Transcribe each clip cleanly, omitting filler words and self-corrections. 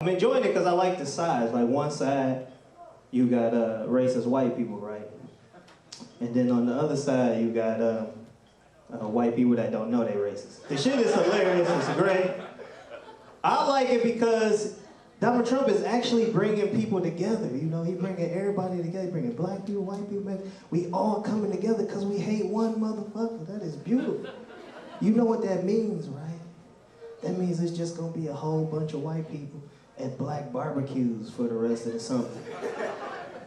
I'm enjoying it because I like the sides. Like one side, you got racist white people, right? And then on the other side, you got white people that don't know they racist. The shit is hilarious. It's great. I like it because Donald Trump is actually bringing people together. You know, he bringing everybody together. He bringing black people, white people, man. We all coming together because we hate one motherfucker. That is beautiful. You know what that means, right? That means it's just gonna be a whole bunch of white people at black barbecues for the rest of the summer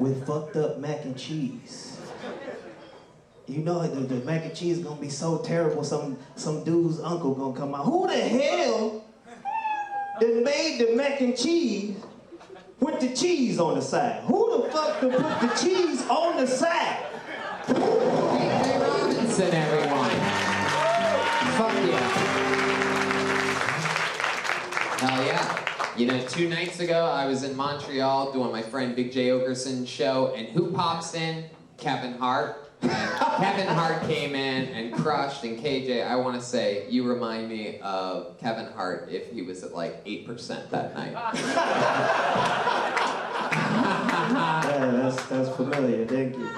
with fucked up mac and cheese. You know the mac and cheese is gonna be so terrible. Some dude's uncle gonna come out. Who the hell that made the mac and cheese with the cheese on the side? Who the fuck to put the cheese on the side? Hey, Robinson, everyone. Fuck yeah. Hell yeah. You know, 2 nights ago, I was in Montreal doing my friend Big J. Okerson's show, and who pops in? Kevin Hart. Kevin Hart came in and crushed, and KJ, I want to say, you remind me of Kevin Hart if he was at like 8% that night. Yeah, that's familiar. Thank you.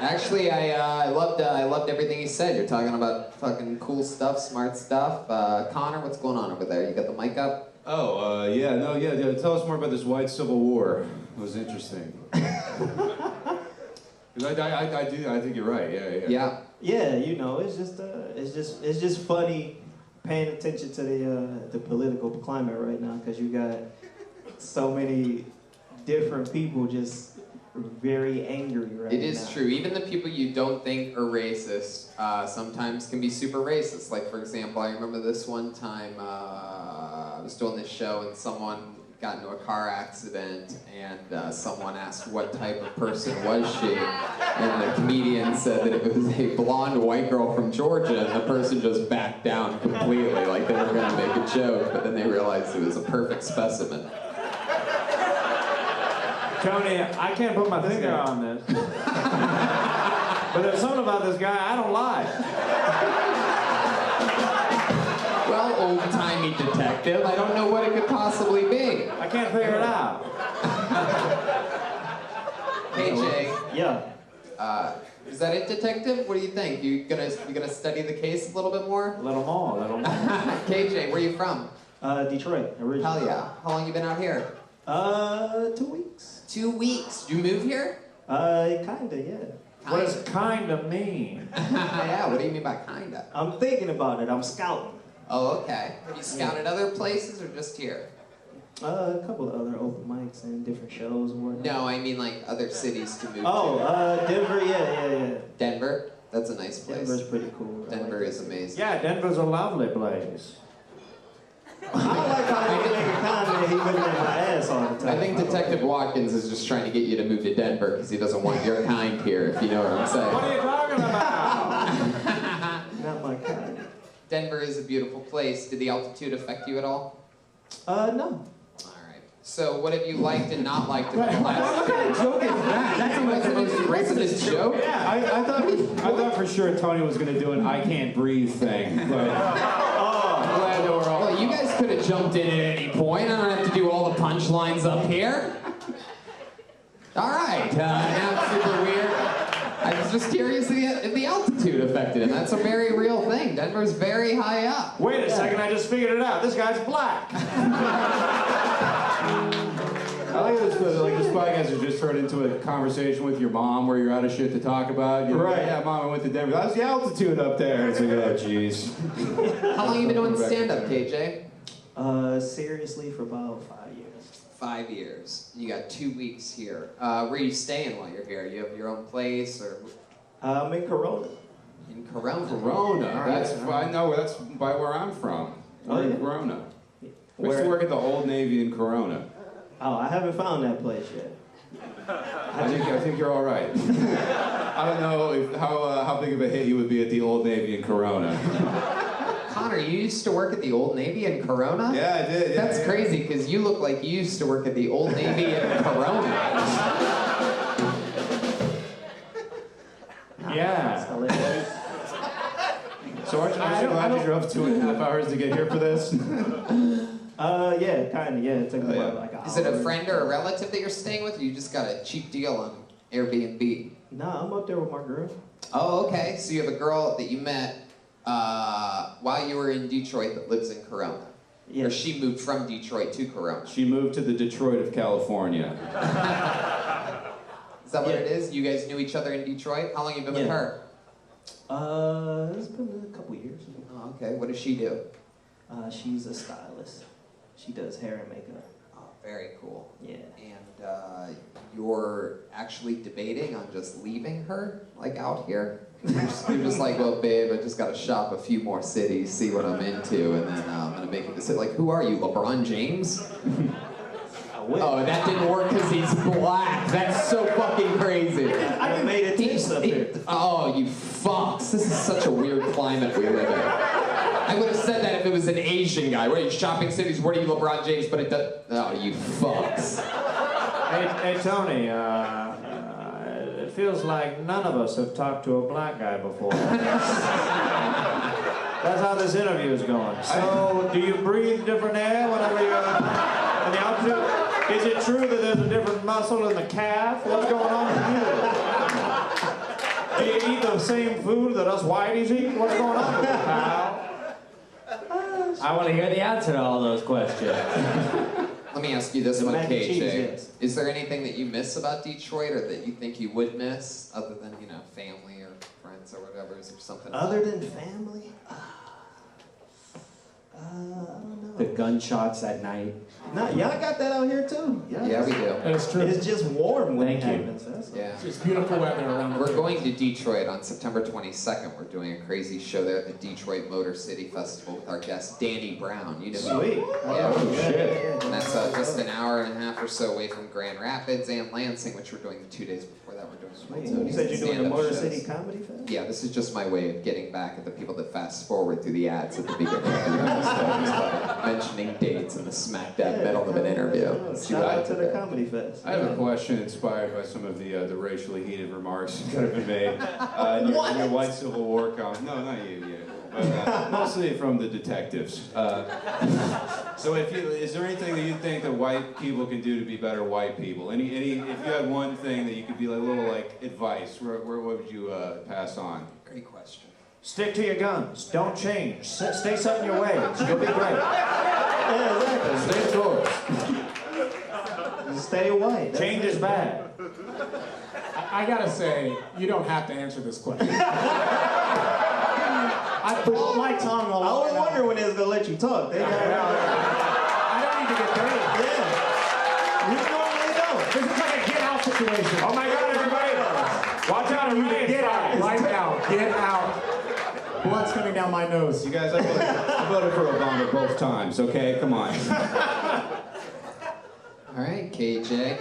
Actually, I loved everything he said. You're talking about fucking cool stuff, smart stuff. Connor, what's going on over there? You got the mic up? Oh, yeah. Tell us more about this white civil war. It was interesting. I think you're right. Yeah. Yeah, you know, it's just funny paying attention to the political climate right now because you got so many different people just very angry right now. It is true. Even the people you don't think are racist sometimes can be super racist. Like, for example, I remember this one time I was doing this show and someone got into a car accident and someone asked what type of person was she, and the comedian said that it was a blonde white girl from Georgia, and the person just backed down completely, like they were going to make a joke, but then they realized it was a perfect specimen. Tony, I can't put my finger on this, but there's something about this guy I don't like. Well, old-timey detective, I don't know what it could possibly be. I can't figure it out. Hey, Jay. Yeah. Is that it, detective? What do you think? You gonna study the case a little bit more? A little more. KJ, where are you from? Detroit, originally. Hell yeah. How long you been out here? 2 weeks. 2 weeks. Did you move here? Kinda, yeah. What does kinda mean? Yeah, what do you mean by kinda? I'm thinking about it. I'm scouting. Oh, okay. Have you scouted other places or just here? A couple of other open mics and different shows and whatnot. No, I mean like other cities to move to. Oh, Denver, yeah. Denver? That's a nice place. Denver's pretty cool. Denver is amazing. Yeah, Denver's a lovely place. I don't like how they make a comment that he looking at my ass all the time. I think Detective Watkins is just trying to get you to move to Denver because he doesn't want your kind here, if you know what I'm saying. What are you talking about? Not my kind. Denver is a beautiful place. Did the altitude affect you at all? No. Alright. So what have you liked and not liked about the last? What kind of joke is that? That's like the most racist joke. Yeah, I thought for sure Tony was going to do an I can't breathe thing. But I'm glad that we're all... Well, you guys could have jumped in at any point. I don't have to do all the punchlines up here. Alright, now it's super weird. I was just curious if the altitude affected it. That's a very real thing. Denver's very high up. Wait a second, I just figured it out. This guy's black. I like this podcast has just turned into a conversation with your mom where you're out of shit to talk about. You're Right. Like, yeah, Mom, I went to Denver. How's the altitude up there? It's like, oh, jeez. How long have you been doing stand-up, KJ? Seriously, for about 5 years. 5 years. You got 2 weeks here. Where are you staying while you're here? You have your own place or? I'm in Corona. In Corona. Corona. That's I know. That's by where I'm from. We're in Corona. I used to work at the Old Navy in Corona. Oh, I haven't found that place yet. I think you're all right. I don't know how big of a hit you would be at the Old Navy in Corona. Connor, you used to work at the Old Navy in Corona? Yeah, I did. Yeah, That's crazy because you look like you used to work at the Old Navy in Corona. Yeah. So aren't you glad you drove 2.5 hours to get here for this? Yeah, kind of. Yeah, it took me Oh, yeah. about like an Is it a hour. friend or a relative that you're staying with? Or you just got a cheap deal on Airbnb? Nah, I'm up there with my girl. Oh, okay. So you have a girl that you met while you were in Detroit that lives in Corona. Yeah. Or she moved from Detroit to Corona. She moved to the Detroit of California. Is that what Yeah. it is? You guys knew each other in Detroit? How long have you been with Yeah. her? It's been a couple years. Oh, okay. What does she do? She's a stylist. She does hair and makeup. Oh, very cool. Yeah. And you're actually debating on just leaving her, like out here? You're just like, well, babe, I just got to shop a few more cities, see what I'm into, and then I'm going to make a decision. Like, who are you, LeBron James? I will. Oh, that didn't work because he's black. That's so fucking crazy. I made it tense up here. Oh, you fucks. This is such a weird climate we live in. I would have said that if it was an Asian guy. Where are you shopping cities? Where are you, LeBron James? But it does. Oh, you fucks. Hey, Tony, it feels like none of us have talked to a black guy before. That's how this interview is going. So, do you breathe different air whenever you're in the altitude? Is it true that there's a different muscle in the calf? What's going on with you? Do you eat the same food that us whiteys eat? What's going on with you, pal? I want to hear the answer to all those questions. Let me ask you this The one, mac and KJ. cheese, yes. Is there anything that you miss about Detroit or that you think you would miss other than, you know, family or friends or whatever? Is there something? Other than family? I don't know. The gunshots at night. Nah, y'all got that out here too. Yeah, we do. That's true. It's just warm when it Thank you. happens. That's all. Yeah. It's beautiful weather around the We're going to Detroit on September 22nd. We're doing a crazy show there at the Detroit Motor City Festival with our guest, Danny Brown. You know Sweet. Yeah. Oh, shit. And that's just an hour and a half or so away from Grand Rapids and Lansing, which we're doing the 2 days before that. We're doing You said you're doing the stand-up Motor shows. City Comedy Fest? Yeah, this is just my way of getting back at the people that fast forward through the ads at the beginning of the episodes by mentioning dates in the smack dab middle of an interview. See Shout what I out to did the there. Comedy Fest. I have a question inspired by some of the racially heated remarks that have been made in your white Civil War comment. No, not you. But mostly from the detectives. So, is there anything that you think that white people can do to be better white people? If you had one thing that you could be like a little like advice, what would you pass on? Great question. Stick to your guns. Don't change. Stay set in your ways. You'll be great. Yeah, exactly. Stay indoors. Stay white. That's Change it. is bad. I gotta say, you don't have to answer this question. I put my tongue all I over always that. wonder when they was gonna let you talk. They got I don't need to get paid. yeah. You normally don't. This is like a get out situation. Oh my God, everybody! Watch out, everybody! Get out right now. Get out. Blood's coming down my nose. You guys, I voted for Obama both times. Okay, come on. All right, KJ.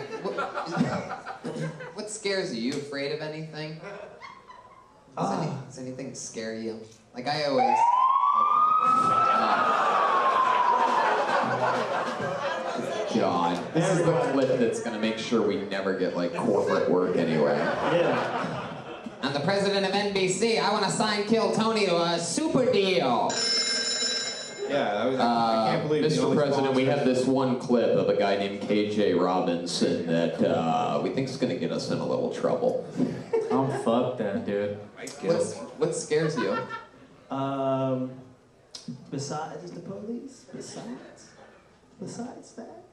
What scares you? You afraid of anything? Does anything scare you? Like I always. Okay. God, this is the clip that's gonna make sure we never get like corporate work anyway. Yeah. I'm the president of NBC. I want to sign Kill Tony to a super deal. Yeah, I can't believe the Mr. only President, we sponsor- have this one clip of a guy named KJ Robinson that we think is going to get us in a little trouble. Oh, fuck that, dude. What scares you? Besides the police, besides that,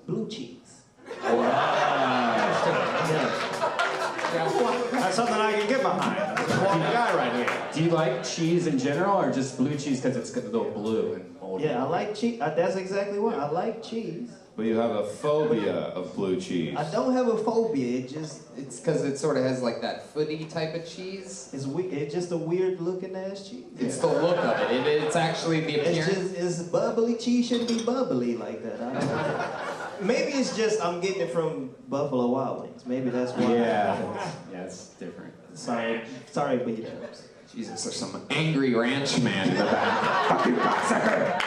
blue cheese. That's something I can get behind. That's a quality guy right here. Do you like cheese in general, or just blue cheese because it's a little blue and moldy? Yeah, I like cheese. That's exactly what I like cheese. But you have a phobia of blue cheese. I don't have a phobia. It just It's because it sort of has like that footy type of cheese. it's weird. It's just a weird looking ass cheese. It's the look of it. It's actually the It's appearance. just it's bubbly. Cheese shouldn't be bubbly like that. I don't know. Maybe it's just I'm getting it from Buffalo Wild Wings. Maybe that's why. Yeah, it's different. Sorry, B-dubs. Jesus, there's some angry ranch man in the back. Fucking cocksucker!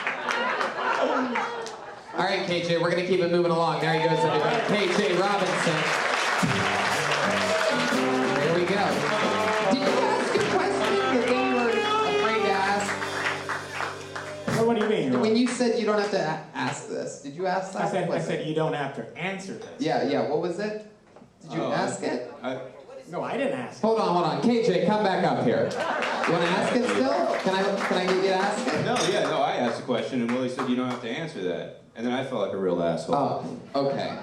All right, KJ, we're gonna keep it moving along. There he goes, everybody. KJ Robinson. There we go. Did you ask a question that you were afraid to ask? What do you mean? When you said you don't have to ask this, did you ask that? I said you don't have to answer this. Yeah, what was it? Did you ask it? No, I didn't ask. Hold on. KJ, come back up here. You want to ask it still? Can I get you to ask it? No, I asked a question, and Willie said you don't have to answer that. And then I felt like a real asshole. Oh, okay.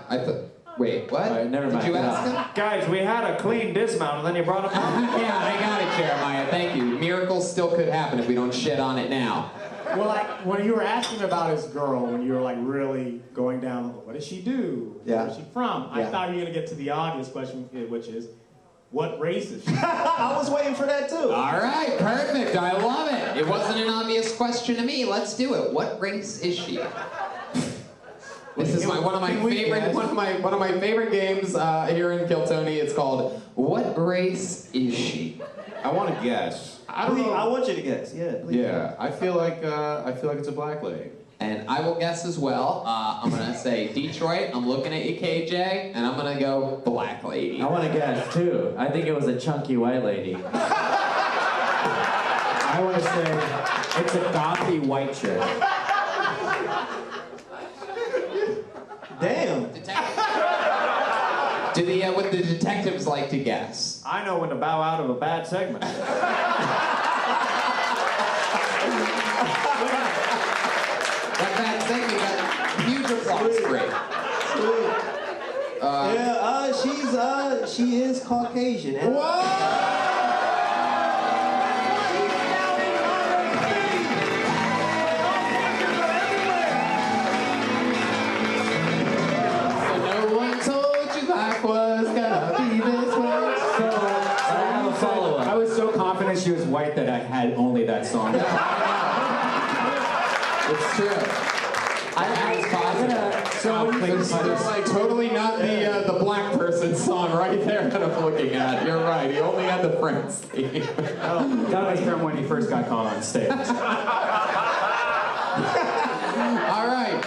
Wait, what? All right, never mind. Did you ask him? Guys, we had a clean dismount, and then you brought up. Yeah, I got it, Jeremiah. Thank you. Miracles still could happen if we don't shit on it now. Well, like, when you were asking about his girl, when you were, like, really going down, what does she do? Yeah. Where's she from? I Yeah. thought you were going to get to the obvious question, which is, what race is she? I was waiting for that too. All right, perfect. I love it. It wasn't an obvious question to me. Let's do it. What race is she? This is one of my favorite games here in Kiltony. It's called What Race Is She? I want to guess. I don't know. I want you to guess. Yeah. Please. Yeah, I feel like it's a black lady. And I will guess as well. I'm gonna say Detroit. I'm looking at you, KJ, and I'm gonna go black lady. I want to guess too. I think it was a chunky white lady. I want to say, It's a gothy white chick. Damn. Would the detectives like to guess? I know when to bow out of a bad segment. That bad segment got huge applause for it. She is Caucasian. No one told you life was gonna be this way. I have a follow-up. I was so confident she was white that I had only that song. It's true. I was positive. So There's like totally not the black person song right there that I'm looking at. You're right. He only had the Friends theme. that was from when he first got caught on stage. All right.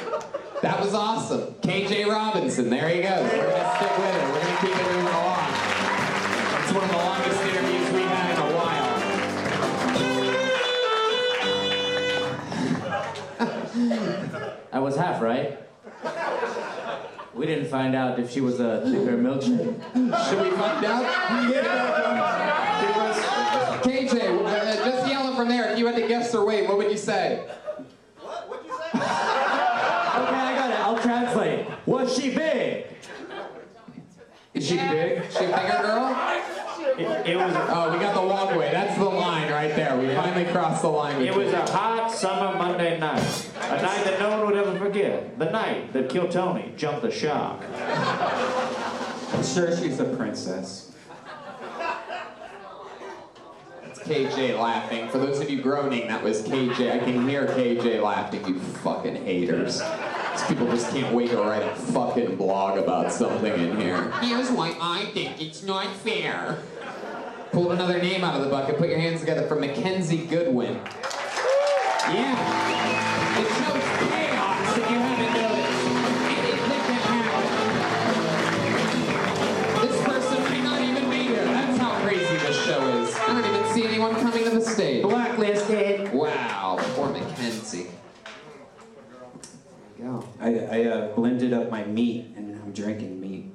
That was awesome. KJ Robinson. There he goes. We're gonna stick with it. We're gonna keep it moving along. It's one of the longest interviews we've had in a while. I was half right. We didn't find out if she was a thicker milkshake. Should we find out? KJ, just yell it from there. If you had to guess her weight, what would you say? What'd you say? Okay, I got it. I'll translate. Was she big? Is she big? She a bigger girl? It was. Oh, we got the walkway. That's the line right there. We finally crossed the line. It was a hot summer Monday night. A night that no one would ever forget. The night that Kiltony jumped the shark. I'm sure she's a princess. That's KJ laughing. For those of you groaning, that was KJ. I can hear KJ laughing, you fucking haters. These people just can't wait to write a fucking blog about something in here. Here's why I think it's not fair. Pulled another name out of the bucket. Put your hands together for Mackenzie Goodwin. Yeah. It shows chaos if you haven't noticed. Anything can happen. This person might not even be here. That's how crazy this show is. I don't even see anyone coming to the stage. Blacklisted. Wow, poor Mackenzie. There you go. I blended up my meat and I'm drinking meat.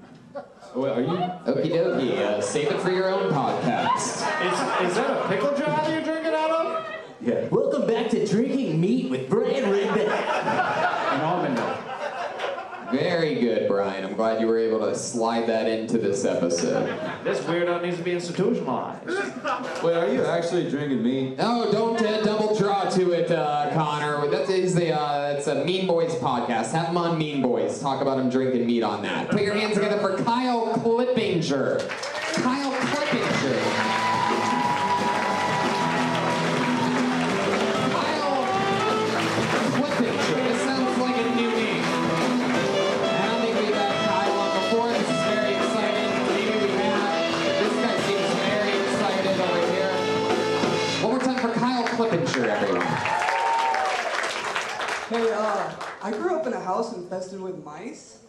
Oh, wait, are you? Okie dokie. Save it for your own podcast. Is that a pickle jar that you're drinking out of? Yeah. Welcome back to Drinking Meat with Brian Redbeck. And almond milk. Very good, Brian. I'm glad you were able to slide that into this episode. This weirdo needs to be institutionalized. Wait, are you actually drinking meat? No, don't double draw to it, Connor. That's a Mean Boys podcast. Have him on Mean Boys. Talk about him drinking meat on that. Put your hands together for Kyle Clippinger. Kyle Clippinger. Kyle Clippinger. This sounds like a new name. I don't think we've had Kyle on before. This is very exciting. Maybe we have. This guy seems very excited over here. One more time for Kyle Clippinger, everyone. Hey, I grew up in a house infested with mice.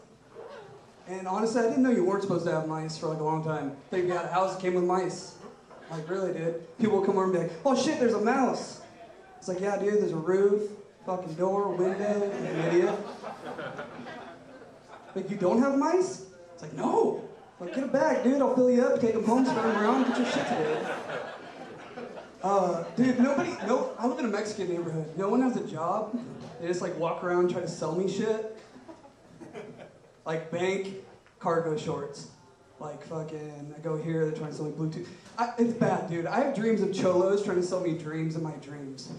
And honestly, I didn't know you weren't supposed to have mice for like a long time. I thought you got a house that came with mice. Like, really, dude. People would come over and be like, oh shit, there's a mouse. It's like, yeah, dude, there's a roof, fucking door, window, like an idiot. Like, you don't have mice? It's like, no. Like, get a bag, dude. I'll fill you up, take them home, spin them around, get your shit together. Dude, I live in a Mexican neighborhood. No one has a job. They just like walk around and try to sell me shit. Like bank cargo shorts. Like fucking, I go here, they're trying to sell me Bluetooth. It's bad, dude. I have dreams of cholos trying to sell me dreams in my dreams.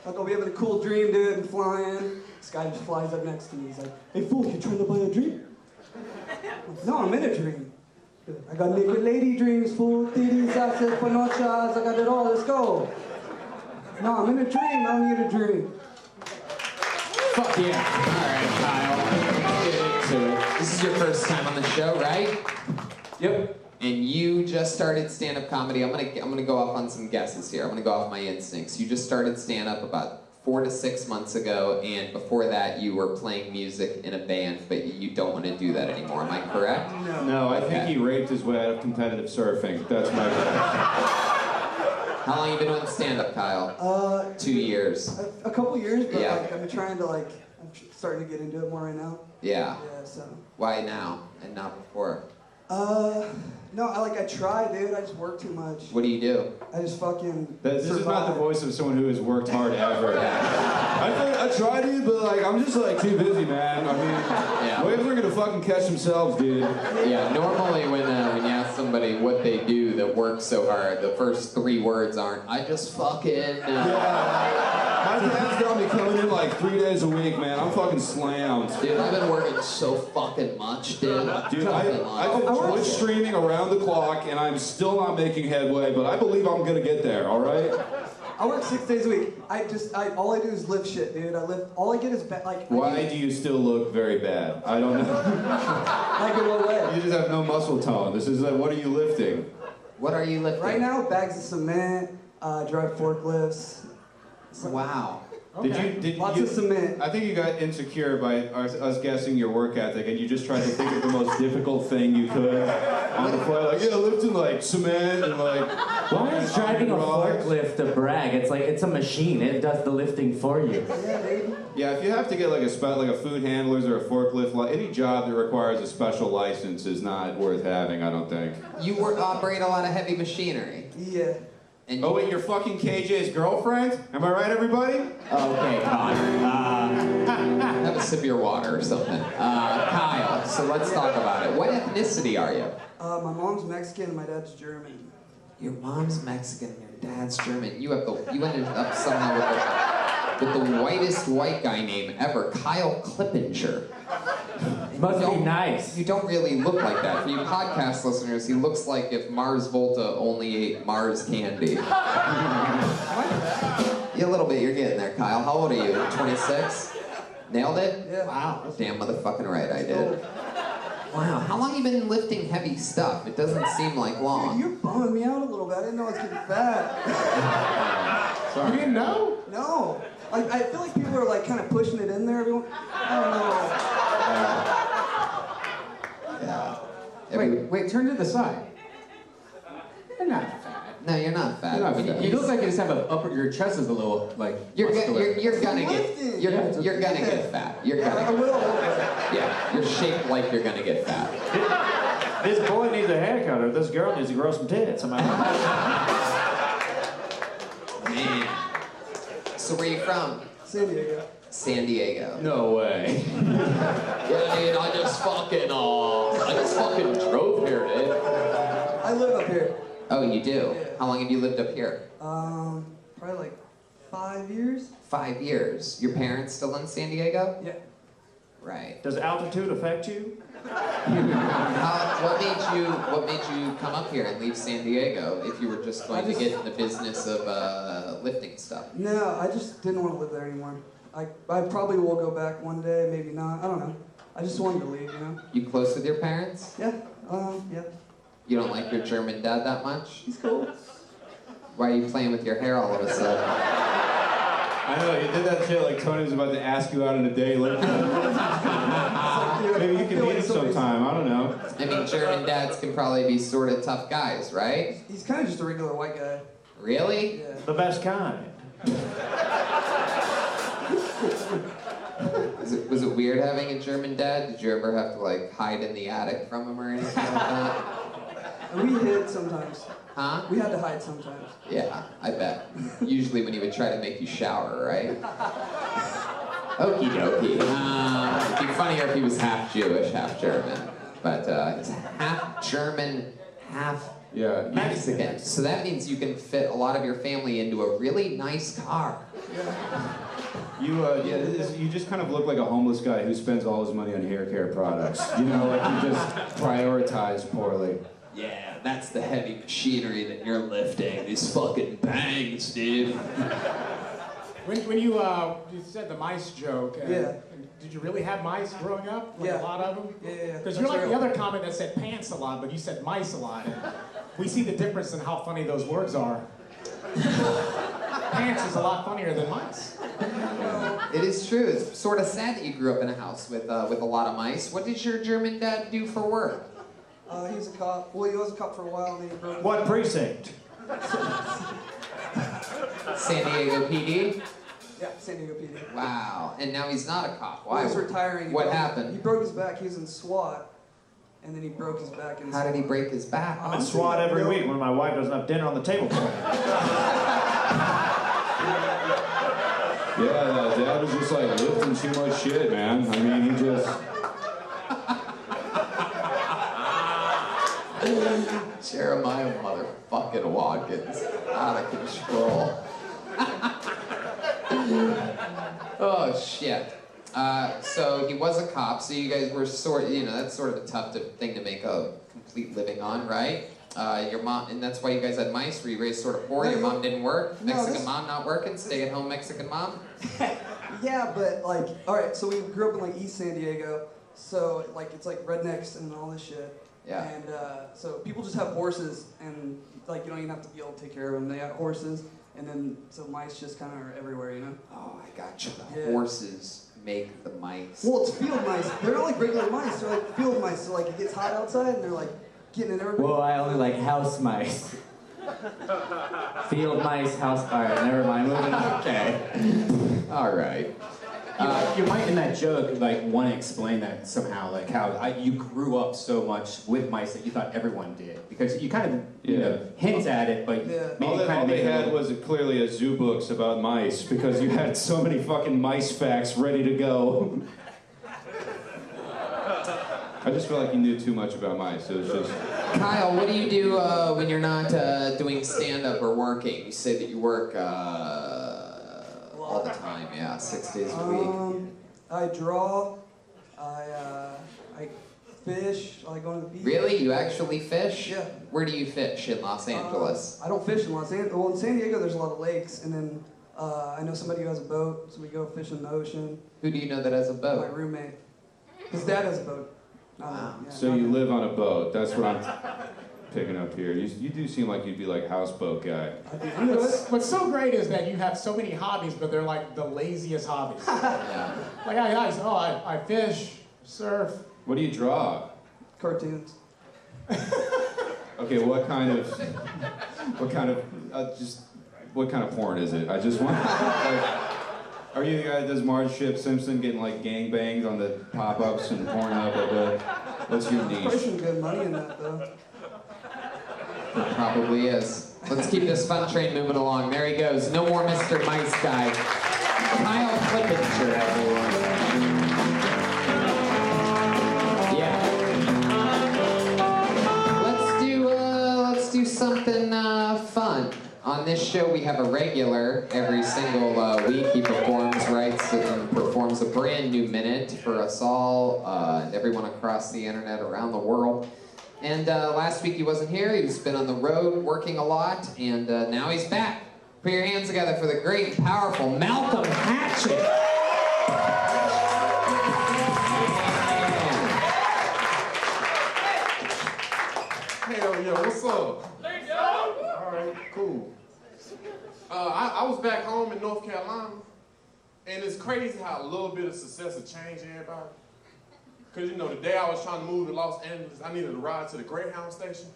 Like, I'll be having a cool dream, dude, and flying. This guy just flies up next to me. He's like, hey, fool, you trying to buy a dream? I'm like, no, I'm in a dream. I got naked lady dreams, fool, titties, access, panochas, I got it all, let's go. No, I'm in a dream, I don't need a dream. Fuck yeah. Alright, Kyle. Let's get into it. This is your first time on the show, right? Yep. And you just started stand-up comedy. I'm gonna go off on some guesses here. I'm gonna go off my instincts. You just started stand-up about 4 to 6 months ago, and before that you were playing music in a band, but you don't want to do that anymore. Am I correct? No, I think he raped his way out of competitive surfing. That's my guess. How long you been doing stand-up, Kyle? 2 years. A couple years, but Yeah. like, I'm starting to get into it more right now. Yeah. Yeah, so. Why now and not before? No, I tried, dude. I just work too much. What do you do? I just fucking This is not the voice of someone who has worked hard ever. Yeah. I tried it, but like I'm just like too busy, man. I mean, waves are gonna fucking catch themselves, dude. Yeah, normally when you ask somebody what they do that works so hard, the first 3 words aren't, I just fucking... My dad's got me coming in like 3 days a week, man. I'm fucking slammed. Dude, I've been working so fucking much, dude. Dude, I've been Twitch streaming around the clock, and I'm still not making headway, but I believe I'm gonna get there, all right? I work 6 days a week. All I do is lift shit, dude. All I get is Why do you still look very bad? I don't know. Like in what way? You just have no muscle tone. This is like, what are you lifting? What are you lifting? Right now, bags of cement, drive forklifts. Wow. Did Lots you, of cement. I think you got insecure by us guessing your work ethic, and you just tried to think of the most difficult thing you could on the fly. Like, yeah, lifting like cement and like. Why is driving a forklift a brag? It's like, it's a machine. It does the lifting for you. Yeah, baby. Yeah, if you have to get like a food handlers or a forklift, like any job that requires a special license is not worth having. I don't think. You operate a lot of heavy machinery. Yeah. And Oh wait, you're fucking KJ's girlfriend? Am I right, everybody? Okay, Connor. Have a sip of your water or something. Kyle, so let's talk about it. What ethnicity are you? My mom's Mexican and my dad's German. Your mom's Mexican, your dad's German. You ended up somehow with the whitest white guy name ever, Kyle Clippinger. Must be nice. You don't really look like that. For you podcast listeners, he looks like if Mars Volta only ate Mars candy. Yeah, a little bit. You're getting there, Kyle. How old are you? 26? Nailed it? Yeah. Wow. Damn motherfucking right I did. Wow. How long you been lifting heavy stuff? It doesn't seem like long. Dude, you're bumming me out a little bit. I didn't know I was getting fat. Sorry. You didn't know? No. Like, I feel like people are like kind of pushing it in there. Everyone. I don't know. Yeah. Wait, turn to the side. You're not fat. No, you're not fat. You're not I mean, fat. You look like you just have your chest is a little, like, You're muscular. gonna lifting. you're gonna get fat. You're I gonna will. yeah. You're shaped like you're gonna get fat. This boy needs a haircut, or this girl needs to grow some tits. Am I right? Man. So where you from? San Diego. San Diego. No way. Yeah, dude, I just fucking drove here, dude. I live up here. Oh, you do? Yeah. How long have you lived up here? Probably like 5 years. 5 years. Your parents still in San Diego? Yeah. Right. Does altitude affect you? What made you come up here and leave San Diego if you were just going to get in the business of lifting stuff? No, I just didn't want to live there anymore. I probably will go back one day, maybe not. I don't know. I just wanted to leave, you know? You close with your parents? Yeah. Yeah. You don't like your German dad that much? He's cool. Why are you playing with your hair all of a sudden? I know, you did that shit like Tony was about to ask you out on a date. Like, maybe you can meet him sometime, I don't know. I mean, German dads can probably be sort of tough guys, right? He's kind of just a regular white guy. Really? Yeah. The best kind. Was it weird having a German dad? Did you ever have to like hide in the attic from him or anything like that? We hid sometimes. Huh? We had to hide sometimes. Yeah, I bet. Usually when he would try to make you shower, right? Okie dokie. It'd be funnier if he was half Jewish, half German. But he's half German, half Mexican. So that means you can fit a lot of your family into a really nice car. You just kind of look like a homeless guy who spends all his money on hair care products. You know, like you just prioritize poorly. Yeah, that's the heavy machinery that you're lifting. These fucking bangs, dude. When you said the mice joke, Yeah. Did you really have mice growing up? Like Yeah. A lot of them? Yeah. Because you're like the other comic that said pants a lot, but you said mice a lot. And we see the difference in how funny those words are. Pants is a lot funnier than mice. It is true. It's sort of sad that you grew up in a house with a lot of mice. What did your German dad do for work? He was a cop. Well, he was a cop for a while, and then he broke. What precinct? San Diego PD? Yeah, San Diego PD. Wow. And now he's not a cop. Why? He was retiring. What happened? He broke his back. He was in SWAT, and then he broke his back in How did he break his back? I'm in SWAT every week when my wife doesn't have dinner on the table for me. Yeah, Dad was just like lifting too much shit, man. I mean, he just... Jeremiah motherfucking Watkins. Out of control. Oh, shit. So he was a cop, so you guys were that's sort of a tough thing to make a complete living on, right? Your mom, and that's why you guys had mice, were you raised sort of poor? Your mom didn't work? Mexican mom not working? Stay-at-home Mexican mom? Yeah, but like, all right, so we grew up in like East San Diego, so like it's like rednecks and all this shit. Yeah. And so people just have horses, and like you don't even have to be able to take care of them. They got horses, and then so mice just kind of are everywhere, you know. Oh, I got you. The Yeah. horses make the mice. Well, it's field mice. They're not like regular mice. They're like field mice. So like it gets hot outside, and they're like getting in everybody. Well, I only like house mice. Field mice, house. All right, never mind. Moving on. Okay. All right. You might in that joke like want to explain that somehow, like how you grew up so much with mice that you thought everyone did, because you kind of hint at it, but maybe All kind of they had was clearly a zoo books about mice, because you had so many fucking mice facts ready to go. I just feel like you knew too much about mice. It was just... Kyle, what do you do when you're not doing stand-up or working? You say that you work all the time, yeah, 6 days a week. I draw. I fish. I like going to the beach. Really? You actually fish? Yeah. Where do you fish in Los Angeles? I don't fish in Los Angeles. Well, in San Diego, there's a lot of lakes, and then I know somebody who has a boat, so we go fish in the ocean. Who do you know that has a My boat? roommate. His dad has a boat. Wow. So you live on a boat. That's what I'm picking up here. You do seem like you'd be like houseboat guy. What's so great is that you have so many hobbies, but they're like the laziest hobbies. Yeah. Like I fish, surf. What do you draw? Cartoons. Okay, what kind of porn is it? I just want. Are you the guy that does Marge Ship Simpson getting like gangbangs on the pop-ups and Pornhub? What's your There's probably niche? some good money in that, though. It probably is. Let's keep this fun train moving along. There he goes. No more Mr. Mice Guy. Kyle Clippinger, everyone. Yeah. Let's do something fun. On this show, we have a regular every single week. He performs, writes, and performs a brand new minute for us all and everyone across the internet around the world. And last week he wasn't here. He's been on the road working a lot, and now he's back. Put your hands together for the great and powerful Malcolm Hatchet. Hell yeah, what's up? All right, cool. I was back home in North Carolina, and it's crazy how a little bit of success will change everybody. Because, you know, the day I was trying to move to Los Angeles, I needed a ride to the Greyhound station.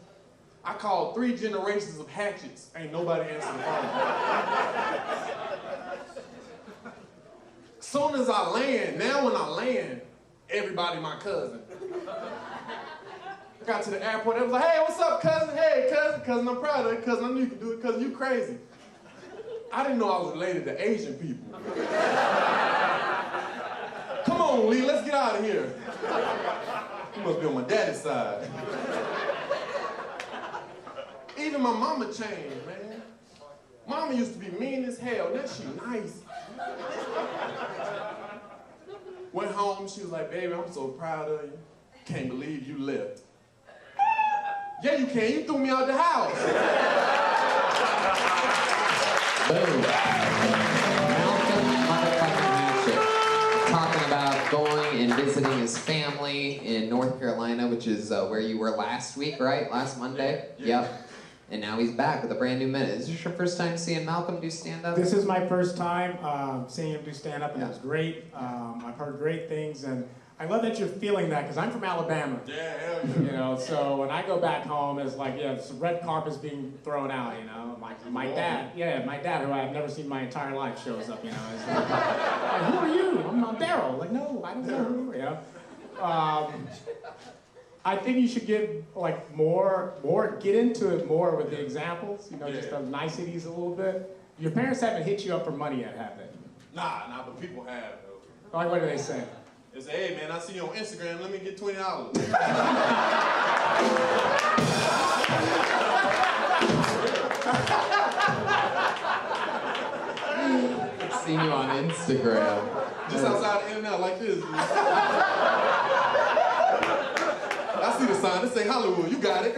I called 3 generations of hatchets. Ain't nobody answering the phone. Soon as I land, now when I land, everybody my cousin. Got to the airport, they was like, hey, what's up, cousin? Hey, cousin, I'm proud of it, cousin. I knew you could do it, cousin, you crazy. I didn't know I was related to Asian people. Come on, Lee, let's get out of here. You must be on my daddy's side. Even my mama changed, man. Mama used to be mean as hell, now she nice. Went home, she was like, baby, I'm so proud of you. Can't believe you left. Yeah, you can. You threw me out the house. Boom. Malcolm motherfucking Hatchet talking about going and visiting his family in North Carolina, which is where you were last week, right? Last Monday? Yeah. Yep. And now he's back with a brand new minute. Is this your first time seeing Malcolm do stand-up? This is my first time seeing him do stand-up, and it was great. I've heard great things, and I love that you're feeling that, because I'm from Alabama. Yeah, hell yeah. You know, so when I go back home, it's like, yeah, some red carpet's being thrown out, you know. My dad, who I've never seen my entire life, shows up, you know. He's like, who are you? I'm not Daryl. Like, no, I don't know who, you know. I think you should get like get into it more with the examples, you know, just the niceties a little bit. Your parents haven't hit you up for money yet, have they? Nah, but people have, though. Like, what do they say? They say, hey, man, I see you on Instagram, let me get $20. I've seen you on Instagram. Just outside the In-N-Out like this. I see the sign, they say Hollywood, you got it.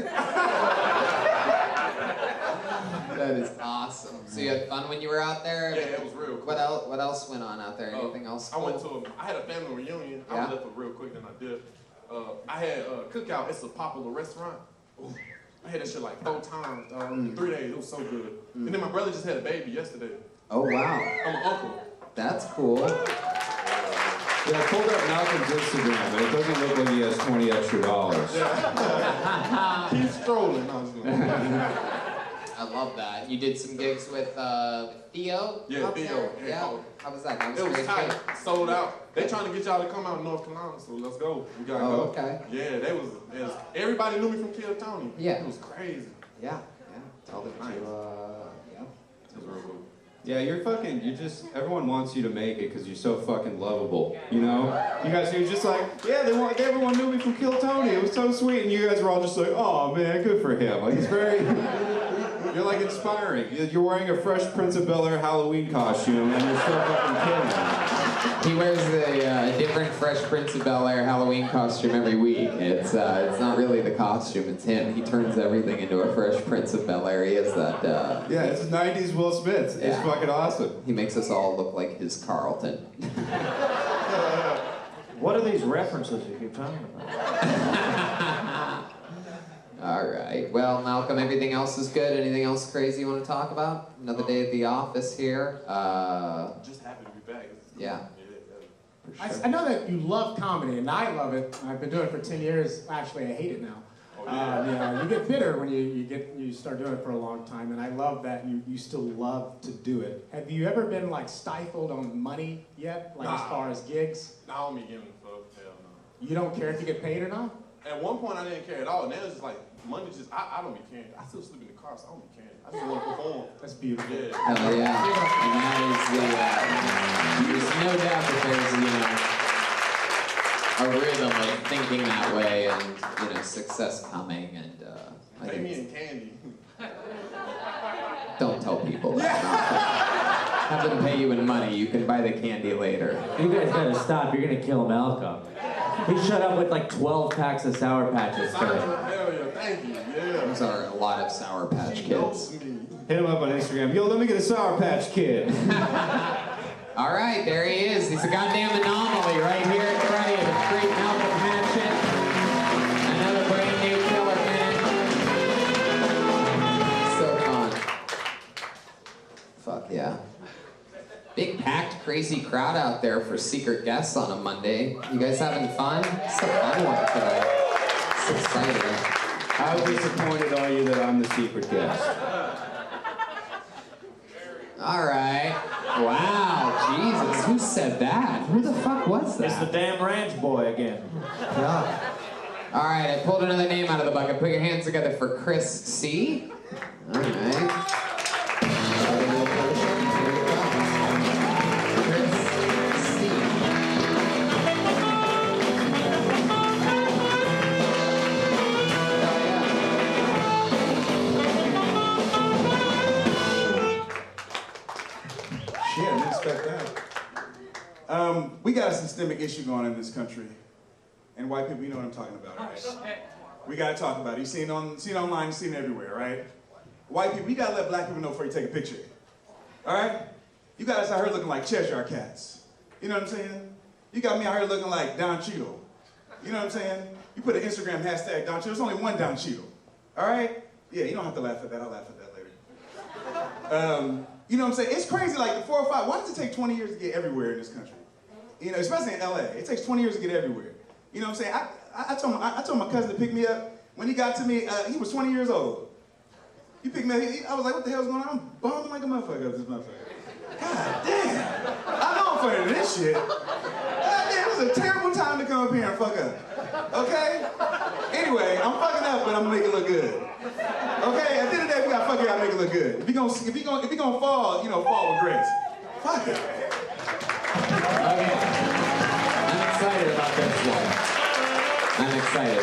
That is awesome. So you had fun when you were out there? Yeah, it was real cool. What else went on out there? Anything else cool? I had a family reunion. I was there for real quick, then I did. I had Cookout. It's a popular restaurant. Ooh, I had that shit like 4 times, in 3 days. It was so good. And then my brother just had a baby yesterday. Oh, wow. I'm an uncle. That's cool. Yeah, I pulled up Malcolm's Instagram, but it doesn't look like he has $20 extra. Yeah. Keep strolling. No, I'm just kidding. I love that. You did some gigs with Theo? Yeah, Theo. Yeah. How was that? It was tight. Sold out. They trying to get y'all to come out in North Carolina, so let's go. We gotta go. Okay. Yeah, everybody knew me from Kill Tony. Yeah. It was crazy. Yeah. Tell them Nice. to, It was real cool. Yeah, everyone wants you to make it because you're so fucking lovable, you know? You guys are just like, yeah, everyone knew me from Kill Tony, it was so sweet, and you guys are all just like, oh man, good for him. Like, it's very, you're like inspiring. You're wearing a Fresh Prince of Bel-Air Halloween costume, and you're still fucking killing it. He wears a different Fresh Prince of Bel-Air Halloween costume every week. It's not really the costume, it's him. He turns everything into a Fresh Prince of Bel-Air. He has that... yeah, it's 90s Will Smith. It's fucking awesome. He makes us all look like his Carlton. What are these references you keep talking about? All right. Well, Malcolm, everything else is good? Anything else crazy you want to talk about? Another day at the office here. Just happy to be back. Yeah. I know that you love comedy, and I love it. I've been doing it for 10 years. Actually, I hate it now. You get bitter when you start doing it for a long time, and I love that you still love to do it. Have you ever been like stifled on money yet, like as far as gigs? Nah, I don't be giving a fuck. Hell no. You don't care if you get paid or not? At one point, I didn't care at all. Now it's just like money. I don't be caring. I still sleep in the car, so I don't be caring. I just want to perform. That's beautiful. Yeah. Hell yeah. And that is there's no doubt that there's, a rhythm of thinking that way and, success coming and, I Pay think me in candy. don't tell people that. Have them pay you in money. You can buy the candy later. You guys gotta stop. You're gonna kill Malcolm. He showed up with like 12 packs of Sour Patches today. Hell yeah, thank you. Yeah. Those are a lot of Sour Patch Kids. Hit him up on Instagram. Yo, let me get a Sour Patch Kid. All right, there he is. He's a goddamn anomaly right here in front of you. The great Malcolm Hatchet. Another brand new killer minute. So fun. Fuck yeah. Big packed, crazy crowd out there for secret guests on a Monday. You guys having fun? It's a fun one today. It's exciting. How disappointed are you that I'm the secret guest? All right. Wow, Jesus, who said that? Who the fuck was that? It's the damn ranch boy again. Yeah. All right, I pulled another name out of the bucket. Put your hands together for Chris C. All right. Yeah, didn't expect that. We got a systemic issue going on in this country. And white people, you know what I'm talking about, right? We gotta talk about it. You seen online, you seen it everywhere, right? White people, you gotta let black people know before you take a picture. All right? You got us out here looking like Cheshire cats. You know what I'm saying? You got me out here looking like Don Cheadle. You know what I'm saying? You put an Instagram hashtag Don Cheadle, there's only one Don Cheadle. All right? Yeah, you don't have to laugh at that, I'll laugh at that later. You know what I'm saying? It's crazy, like the 405, why does it take 20 years to get everywhere in this country? You know, especially in LA, it takes 20 years to get everywhere. You know what I'm saying? I told my cousin to pick me up. When he got to me, he was 20 years old. He picked me up, I was like, what the hell's going on? I'm bumming like a motherfucker up this motherfucker. God damn. I know I'm funny to this shit. God damn, this is a terrible time to come up here and fuck up. Okay? Anyway, I'm fucking up, but I'm gonna make it look good. Okay? At the end of the day, we gotta fuck it out and make it look good. If you gonna fall, you know, fall with grace. Fuck it. Okay. I'm excited about this one. I'm excited.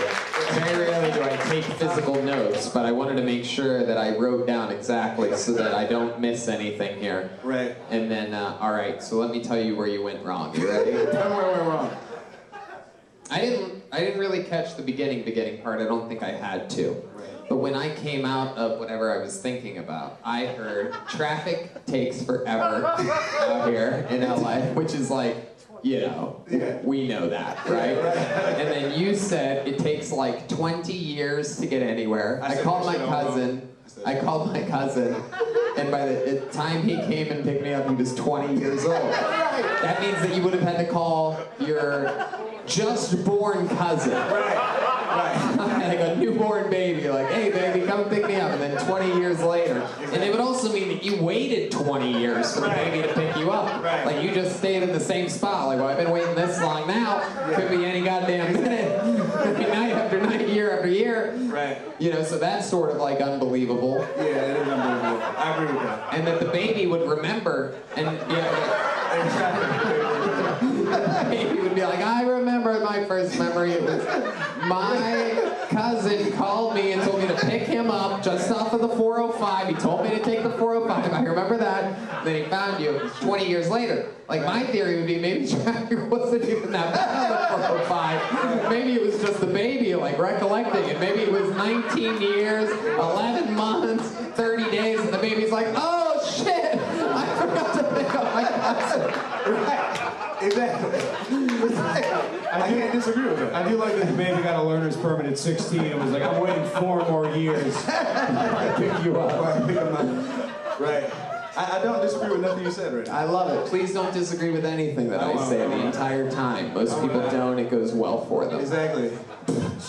Very rarely do I take physical notes, but I wanted to make sure that I wrote down exactly so that I don't miss anything here. Right. And then, all right, so let me tell you where you went wrong. You ready? Tell me where I went wrong. I didn't really catch the beginning part. I don't think I had to. Right. But when I came out of whatever I was thinking about, I heard traffic takes forever out here in LA, which is like, you know, we know that, right? And then you said it takes like 20 years to get anywhere. I called my cousin, and by the time he came and picked me up, he was 20 years old. That means that you would have had to call your just born cousin. Like a newborn baby, like, hey baby, come pick me up, and then 20 years later. And it would also mean that you waited 20 years for the baby to pick you up. Like you just stayed in the same spot, like, well, I've been waiting this long now, could be any goddamn minute, could be night after night, year after year. Right. You know, so that's sort of like unbelievable. Yeah, it is unbelievable. I agree with that. And that the baby would remember, and the baby would be like, I remember my first memory. It was my cousin called me and told me to pick him up just off of the 405. He told me to take the 405. I remember that. Then he found you 20 years later. Like my theory would be maybe traffic wasn't even that bad on the 405. Maybe it was just the baby like recollecting it. Maybe it was 19 years, 11 months, 30 days, and the baby's like, oh shit, I forgot to pick up my cousin. Right. Exactly. I can't disagree with that. I do like that the baby got a learner's permit at 16 and was like, I'm waiting 4 more years to pick you up. Right. I don't disagree with nothing you said right now. I love it. Please don't disagree with anything that I say the entire time. Most people don't. It goes well for them. Exactly.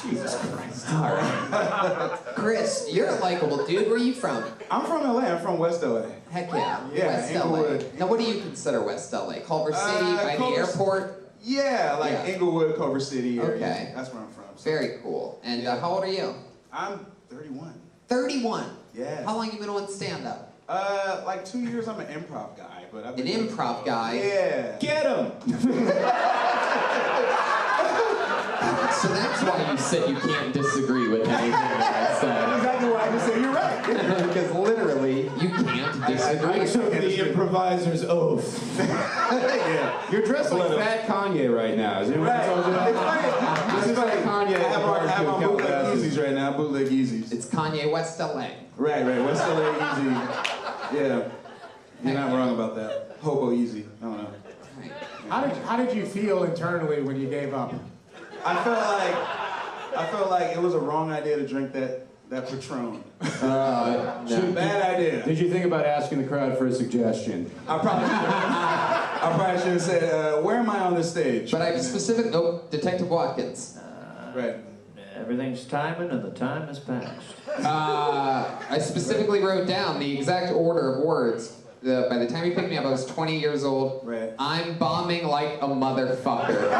Jesus Christ. All right. Chris, you're a likable dude. Where are you from? I'm from LA. I'm from West LA. Heck yeah. Yeah, West Inglewood. LA. Now, what do you consider West LA? Culver City, by the airport? Yeah, like Yeah. Inglewood, Culver City area. Okay. That's where I'm from. So. Very cool. And how old are you? I'm 31. 31? Yeah. How long you been on stand-up? Like 2 years. I'm an improv guy, but I've An been improv guy? Yeah. Get him! So that's why you said you can't disagree with anything that I said. Exactly why I just said you're right. Because literally, you can't disagree. I took the improviser's oath. Yeah. You're dressed like Fat Kanye right now. Is anyone Right. told you that? It's funny. This is like Kanye. I have on bootleg Yeezys right now. Bootleg Yeezys. It's Kanye West LA. Right. West LA Yeezy. Yeah. You're not wrong about that. Hobo Yeezy. I don't know. How did you feel internally when you gave up? I felt like it was a wrong idea to drink that Patron. Bad idea. Did you think about asking the crowd for a suggestion? I probably should have said, where am I on this stage? But I specific. Oh, Detective Watkins. Right. Everything's timing and the time has passed. I specifically wrote down the exact order of words. by the time he picked me up, I was 20 years old. Right. I'm bombing like a motherfucker.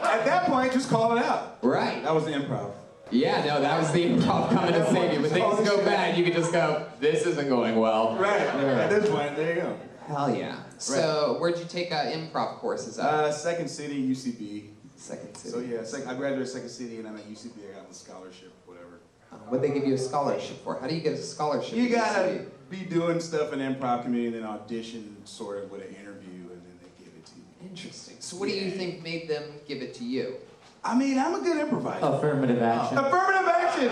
At that point, just call it out. Right. That was the improv. Yeah, no, that was the improv coming to save you. When things go bad, you can just go, this isn't going well. Right. At this point, there you go. Hell yeah. So, where'd you take improv courses at? Second City, UCB. Second City. So yeah, I graduated Second City, and then at UCB I got a scholarship, whatever. What'd they give you a scholarship for? How do you get a scholarship? You at gotta UCB? be doing stuff in the improv community, and then audition sort of with an interview, and then they give it to you. Interesting. So what do you think made them give it to you? I mean, I'm a good improviser. Affirmative action. Affirmative action!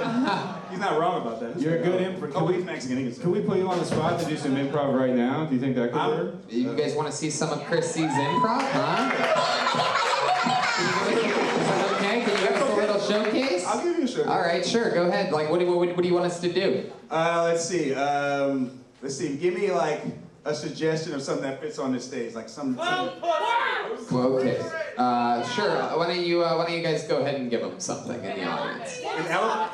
He's not wrong about that. You're a good improv. Oh, he's Mexican. Can we put you on the spot to do some improv right now? Do you think that could work? You guys want to see some of Chris C's improv, huh? Is that okay? Can you give us a little showcase? I'll give you a showcase. All right, sure. Go ahead. Like, what do you want us to do? Let's see. Give me like a suggestion of something that fits on this stage, like some. Okay. Sure. Why don't you guys go ahead and give them something in the audience? An elephant.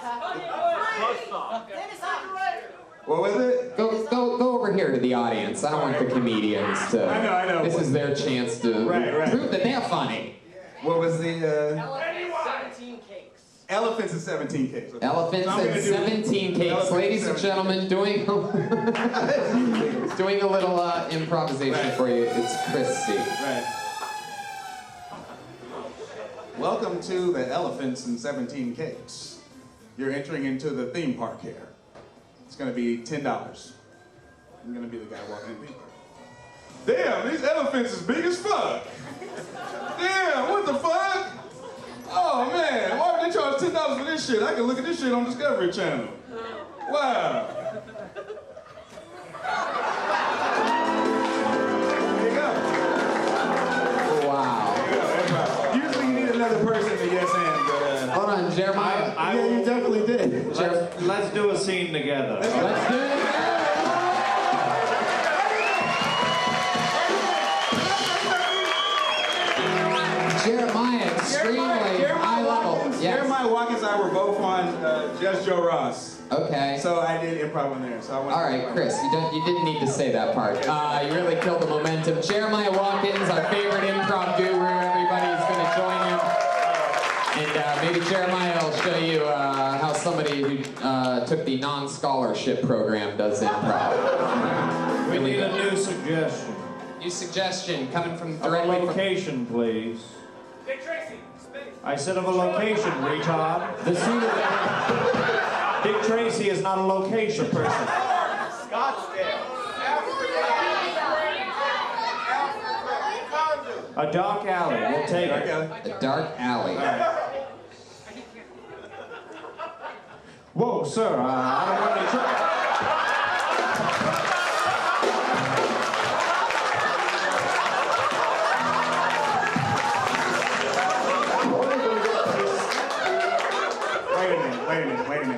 What was it? Go over here to the audience. I don't want the comedians to. I know. This is their chance to prove that they're funny. What was the? 17 cakes. Elephants and 17 cakes. Okay. Elephants So and 17 cakes. Ladies and gentlemen, doing a little improvisation for you. It's Chris C. Right. Welcome to the Elephants and 17 Cakes. You're entering into the theme park here. It's gonna be $10. I'm gonna be the guy walking in the theme park. Damn, these elephants is big as fuck. Damn, what the fuck? Oh man, why would they charge $10 for this shit? I can look at this shit on Discovery Channel. Wow. There you go. Wow. Usually you need another person to yes and, but Hold on, Jeremiah. yeah, you definitely did. Let's do a scene together. Let's do it. Jeremiah, extremely high level. Yes. Jeremiah Watkins and I were both on Just Joe Ross. Okay. So I did improv on there. So I went All right, Chris, you didn't need to say that part. You really killed the momentum. Jeremiah Watkins, our favorite improv guru. Everybody's going to join him. And maybe Jeremiah will show you how somebody who took the non-scholarship program does improv. We need a new suggestion. New suggestion coming from Of a directly from... location, please. Dick Tracy, space. I said of a location, retard. The scene of Dick Tracy is not a location person. A dark alley. We'll take it. a dark alley. Whoa, sir. I don't want any trouble.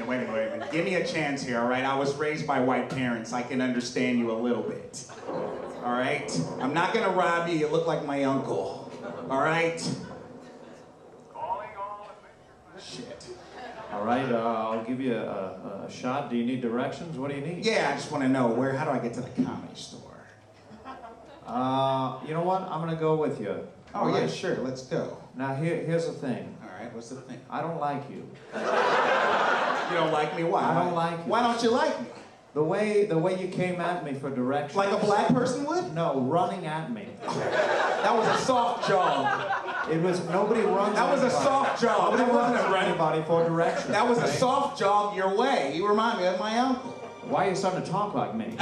Wait a minute. Give me a chance here, all right? I was raised by white parents. I can understand you a little bit. All right? I'm not gonna rob you. You look like my uncle. All right? Shit. All right, I'll give you a shot. Do you need directions? What do you need? Yeah, I just want to know how do I get to the comedy store? You know what? I'm gonna go with you. Oh, All yeah, right? sure. Let's go. Now here's the thing. All right, what's the thing? I don't like you. You don't like me? Why? I don't like you. Why don't you like me? The way you came at me for directions. Like a black person would? No, running at me. That was a soft jog. It was nobody runs. That was a anybody. soft jog. Nobody That wasn't runs a run. anybody for directions. That was a okay? soft jog your way. You remind me of my uncle. Why are you starting to talk like me?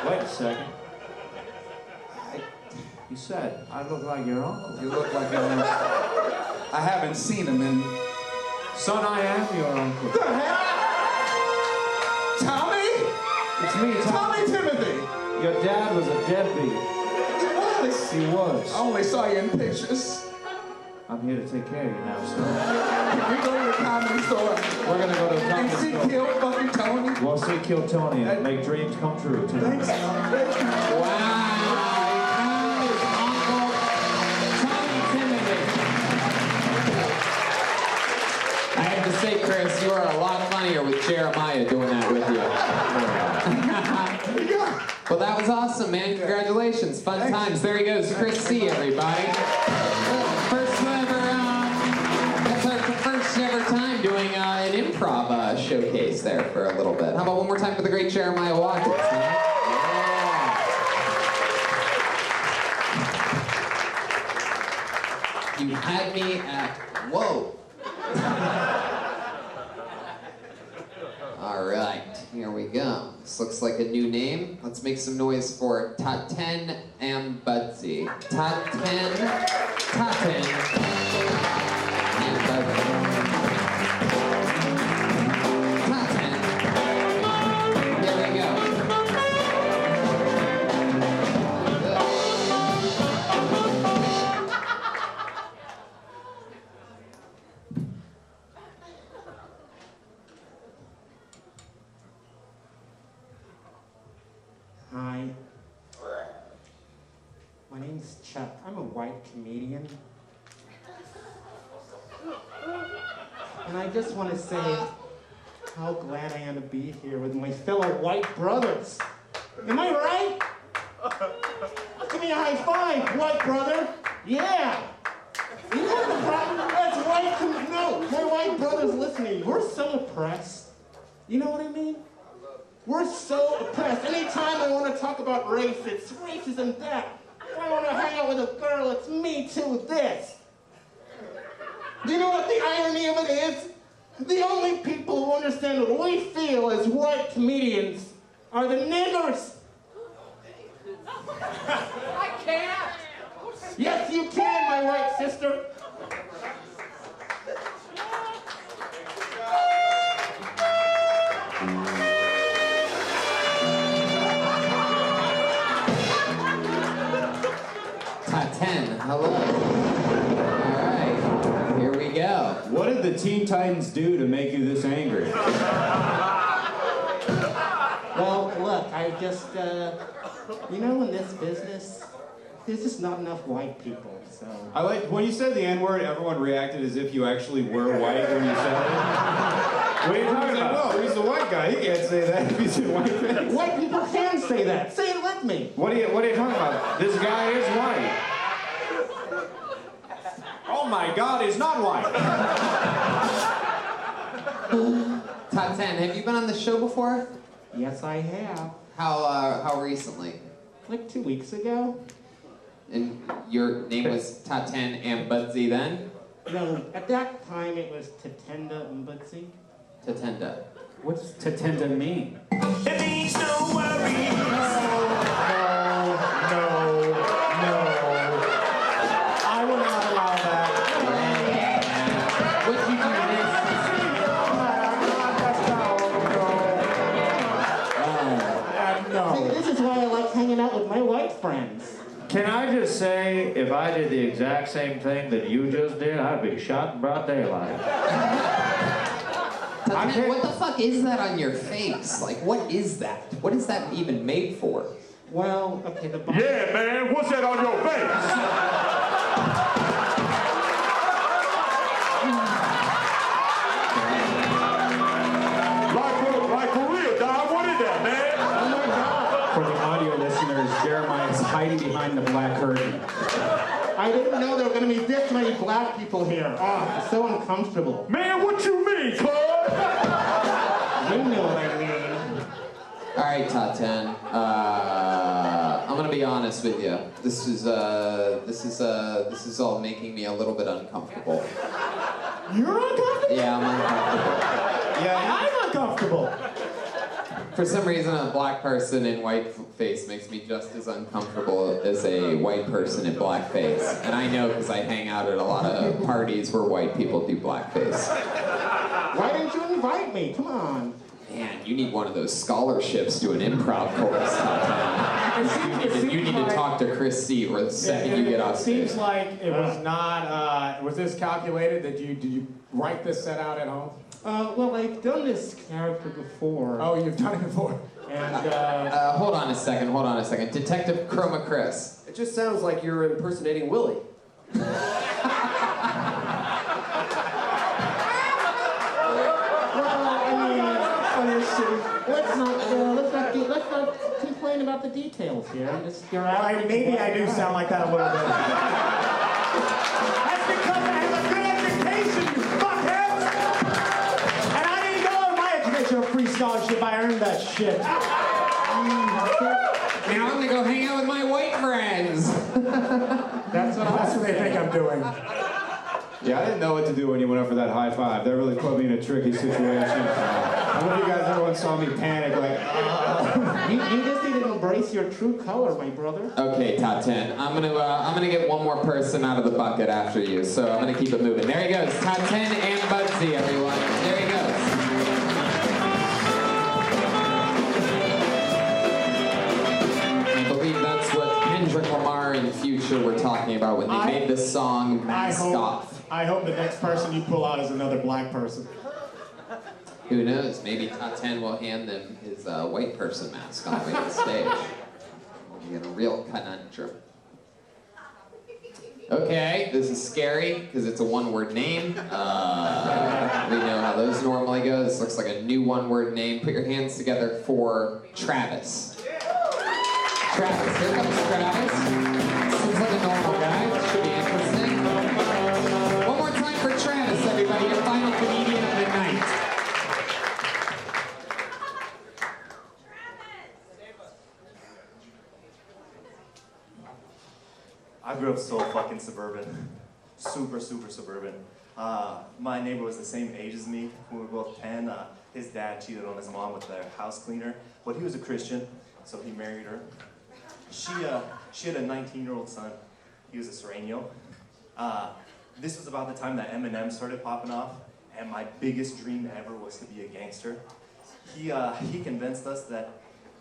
Wait a second. You said I look like your uncle. You look like your uncle. I haven't seen him in... Son, I am your uncle. What the hell? Tommy? It's me, Tommy Timothy. Your dad was a deadbeat. He was. He was. I only saw you in pictures. I'm here to take care of you now, son. We go to the comedy store. We're gonna go to the And comedy see store. Kill fucking Tony. We'll see Kill Tony and make dreams come true tonight. Thanks. Wow. I have to say, Chris, you are a lot funnier with Jeremiah doing that with you. Well, that was awesome, man. Congratulations. Fun times. There he goes. Chris C, everybody. First ever, that's our first ever time doing an improv showcase there for a little bit. How about one more time for the great Jeremiah Watkins? Huh? Yeah. You had me at whoa. All right, here we go. This looks like a new name. Let's make some noise for Taten Ambudsy. Taten Ambudsy. Taten. Here we go. Hi. My name's Chuck. I'm a white comedian. And I just want to say how glad I am to be here with my fellow white brothers. Am I right? Give me a high five, white brother. Yeah. You know the problem? That's white. No, my white brothers listening. We're so oppressed. You know what I mean? We're so oppressed. Anytime I want to talk about race, it's racism that. If I want to hang out with a girl, it's me too this. Do you know what the irony of it is? The only people who understand what we feel as white comedians are the niggers. I can't. Yes, you can, my white sister. Taten, hello. All right, here we go. What did the Teen Titans do to make you this angry? Well, look, I just, you know, in this business, there's just not enough white people, so. I like when you said the N-word, everyone reacted as if you actually were white when you said it. What are you talking about? Well, he's a white guy. He can't say that if he's in white face. White people can say that. Say it with me. What are you talking about? This guy is white. Oh my God, he's not white. Taten, have you been on the show before? Yes, I have. How recently? Like 2 weeks ago. And your name was Taten Ambudsy then? No, at that time it was Tatenda Mbutsi. Tatenda. What's Tatenda mean? It means no worries. No. I will not allow that. What'd you do No. See, this is why I like hanging out with my white friends. Can I just say, if I did the exact same thing that you just did, I'd be shot in broad daylight. Taten, what the fuck is that on your face? Like, what is that? What is that even made for? Well, okay, the boss. Yeah, man, what's that on your face? Like for real, dog, what is that, man? Oh my God. For the audio listeners, Jeremiah's hiding behind the black curtain. I didn't know there were going to be this many black people here. Oh, it's so uncomfortable. Man, what you mean, Claude? You know what I mean. All right, Taten. I'm gonna be honest with you. This is all making me a little bit uncomfortable. You're uncomfortable? Yeah, I'm uncomfortable. Yeah, I'm uncomfortable. For some reason, a black person in white face makes me just as uncomfortable as a white person in blackface. And I know because I hang out at a lot of parties where white people do blackface. Why didn't you invite me? Come on. Man, you need one of those scholarships to an improv course. You need to talk to Chris C. the second you get off It stage. seems like it was not, was this calculated? Did you write this set out at home? Well, I've done this character before. Oh, you've done it before? And, Hold on a second. Detective Chroma Chris. It just sounds like you're impersonating Willie. let's not complain about the details. You're Maybe I do sound like that a little bit. That's because I have a good education, you fuckheads! And I didn't go on my educational free scholarship, I earned that shit. Now I'm gonna go hang out with my white friends. That's what they think I'm doing. Yeah, I didn't know what to do when you went up for that high five. That really put me in a tricky situation. I don't know if you guys everyone saw me panic, like, You just need to embrace your true color, my brother. Okay, top 10. I'm gonna get one more person out of the bucket after you, so I'm gonna keep it moving. There he goes, top 10 and Budsy, everyone. There he goes. I believe that's what Kendrick Lamar and Future were talking about when they made this song Masked Off. I hope the next person you pull out is another black person. Who knows? Maybe top 10 will hand them his white person mask on the way to the stage. You get a real conundrum. Okay, this is scary because it's a one-word name. We know how those normally go. This looks like a new one-word name. Put your hands together for Travis. Travis, here comes Travis. Seems like a normal guy. This should be interesting. One more time for Travis, everybody. Your final comedian of the night. I grew up so fucking suburban. Super suburban. My neighbor was the same age as me when we were both 10. His dad cheated on his mom with their house cleaner, but he was a Christian, so he married her. She had a 19-year-old son. He was a Sereno. This was about the time that Eminem started popping off, and my biggest dream ever was to be a gangster. He convinced us that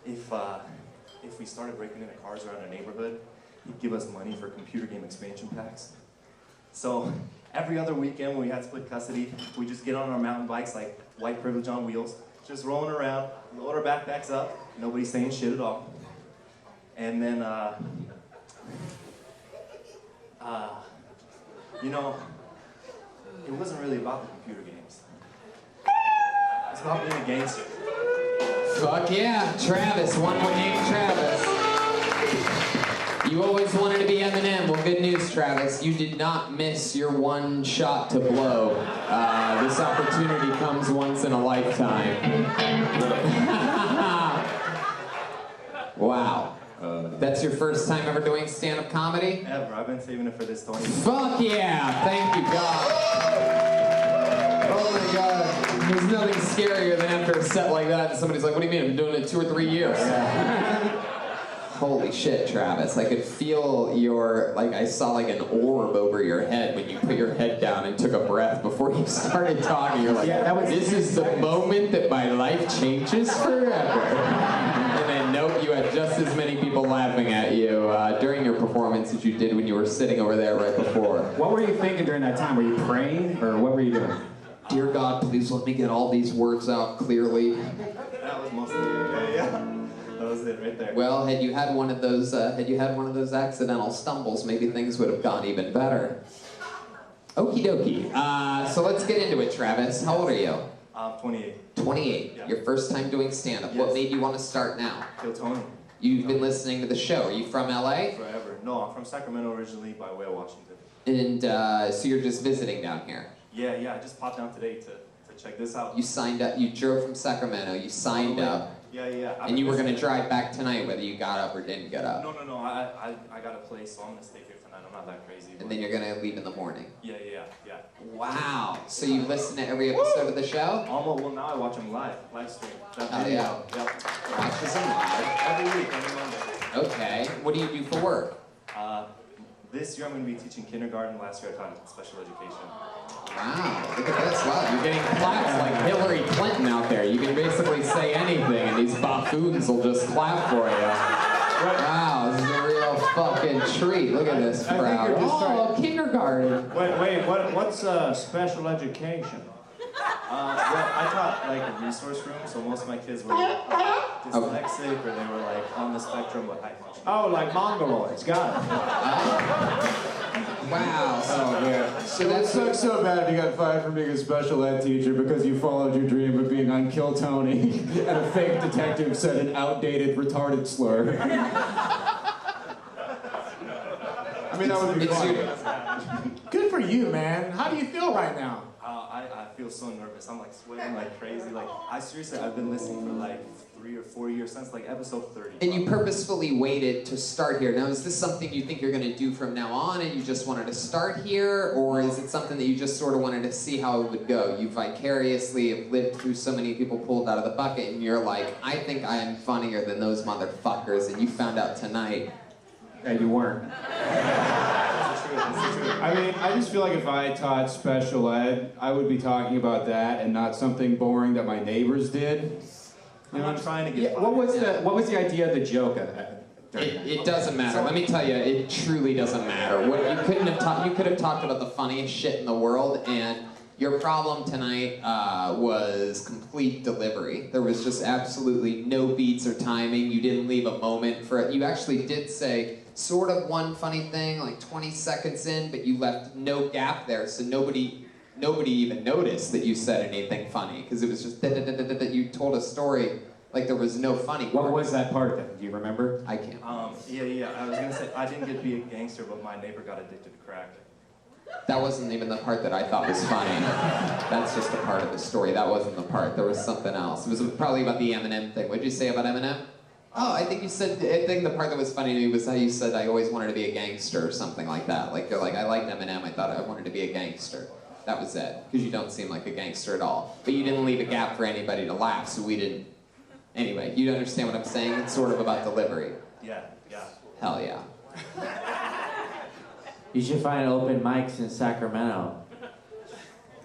if we started breaking into cars around our neighborhood, he'd give us money for computer game expansion packs. So every other weekend when we had split custody, we just get on our mountain bikes like white privilege on wheels, just rolling around, load our backpacks up, nobody saying shit at all. And then, you know, it wasn't really about the computer games. It's about being a gangster. Fuck yeah, Travis, one more name Travis. You always wanted to be Eminem. Well, good news, Travis. You did not miss your one shot to blow. This opportunity comes once in a lifetime. Wow. That's your first time ever doing stand-up comedy? Ever. I've been saving it for this 20 years. Fuck yeah! Thank you, God. Oh my God. There's nothing scarier than after a set like that and somebody's like, what do you mean? I've been doing it 2 or 3 years. Holy shit, Travis. I could feel I saw like an orb over your head when you put your head down and took a breath before you started talking. You're like, this is the moment that my life changes forever. And then nope, you had just as many people laughing at you during your performance as you did when you were sitting over there right before. What were you thinking during that time? Were you praying, or what were you doing? Dear God, please let me get all these words out clearly. That was mostly it. Yeah. That was it right there. Well, had you had one of those accidental stumbles, maybe things would have gone even better. Okie dokie. So let's get into it, Travis. How old are you? 28. 28. Yeah. Your first time doing stand-up. Yes. What made you want to start now? Kill Tony. You've been listening to the show. Are you from LA? Forever. No, I'm from Sacramento originally by way of Washington. And so you're just visiting down here? Yeah, I just popped down today to check this out. You signed up, you drove from Sacramento, you signed up. Yeah. And you were going to drive back tonight whether you got up or didn't get up. No. I got a place, so I'm gonna stay here tonight. I'm not that crazy. And then you're going to leave in the morning. Yeah. Wow. So you listen to every episode of the show? Well, now I watch them live stream. Oh, yeah. Yep. Watch this live? Every week, every Monday. Okay. What do you do for work? This year I'm going to be teaching kindergarten. Last year I taught special education. Wow, look at this. Wow, you're getting claps like Hillary Clinton out there. You can basically say anything and these buffoons will just clap for you. Wow, this is a real fucking treat. Look at this crowd. Oh, kindergarten. Wait, what's special education? I taught like a resource room, so most of my kids were dyslexic or they were like on the spectrum but high functioning. Oh, like mongoloids. Got it. Wow. Oh man. So that sucks so bad if you got fired from being a special ed teacher because you followed your dream of being on Kill Tony and a fake detective said an outdated retarded slur. mean, that would be It's funny. your- Good for you, man. How do you feel right now? I feel so nervous. I'm like sweating like crazy. Like I've been listening for like 3 or 4 years since like episode 30. And you purposefully waited to start here. Now, is this something you think you're going to do from now on and you just wanted to start here? Or is it something that you just sort of wanted to see how it would go? You vicariously have lived through so many people pulled out of the bucket and you're like, I think I am funnier than those motherfuckers. And you found out tonight that you weren't. I mean, I just feel like if I taught special ed, I would be talking about that and not something boring that my neighbors did. I'm not trying to get. Yeah, what was the idea of the joke? It doesn't matter. Let me tell you, it truly doesn't matter. What you could have talked about the funniest shit in the world, and your problem tonight was complete delivery. There was just absolutely no beats or timing. You didn't leave a moment for it. You actually did say sort of one funny thing, like 20 seconds in, but you left no gap there, so nobody even noticed that you said anything funny, because it was just that you told a story like there was no funny part. What was that part then? Do you remember? I can't. Yeah. I was gonna say I didn't get to be a gangster, but my neighbor got addicted to crack. That wasn't even the part that I thought was funny. That's just a part of the story. That wasn't the part. There was something else. It was probably about the Eminem thing. What did you say about Eminem? Oh, I think you said, I think the part that was funny to me was how you said I always wanted to be a gangster or something like that. Like, you're like, I liked Eminem, I thought I wanted to be a gangster. That was it, because you don't seem like a gangster at all. But you didn't leave a gap for anybody to laugh, so we didn't. Anyway, you understand what I'm saying? It's sort of about delivery. Yeah. Hell yeah. You should find open mics in Sacramento.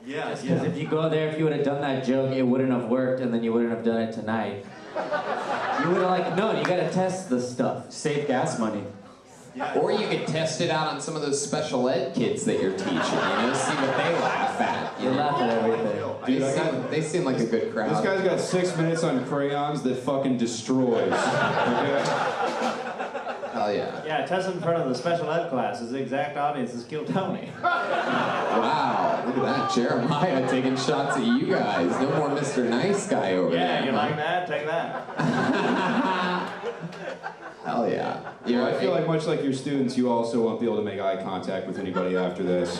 Yeah. Because if you go there, if you would have done that joke, it wouldn't have worked, and then you wouldn't have done it tonight. You would have like, no, you gotta test the stuff. Save gas money. Yeah. Or you could test it out on some of those special ed kids that you're teaching, see what they laugh at. You laugh at everything. They seem like a good crowd. This guy's got 6 minutes on crayons that fucking destroys. Okay? Hell yeah. Yeah, test in front of the special ed class. His exact audience is Kill Tony. Wow, look at that. Jeremiah taking shots at you guys. No more Mr. Nice Guy over there. Yeah, you like that? Take that. Hell yeah. I feel like much like your students, you also won't be able to make eye contact with anybody after this.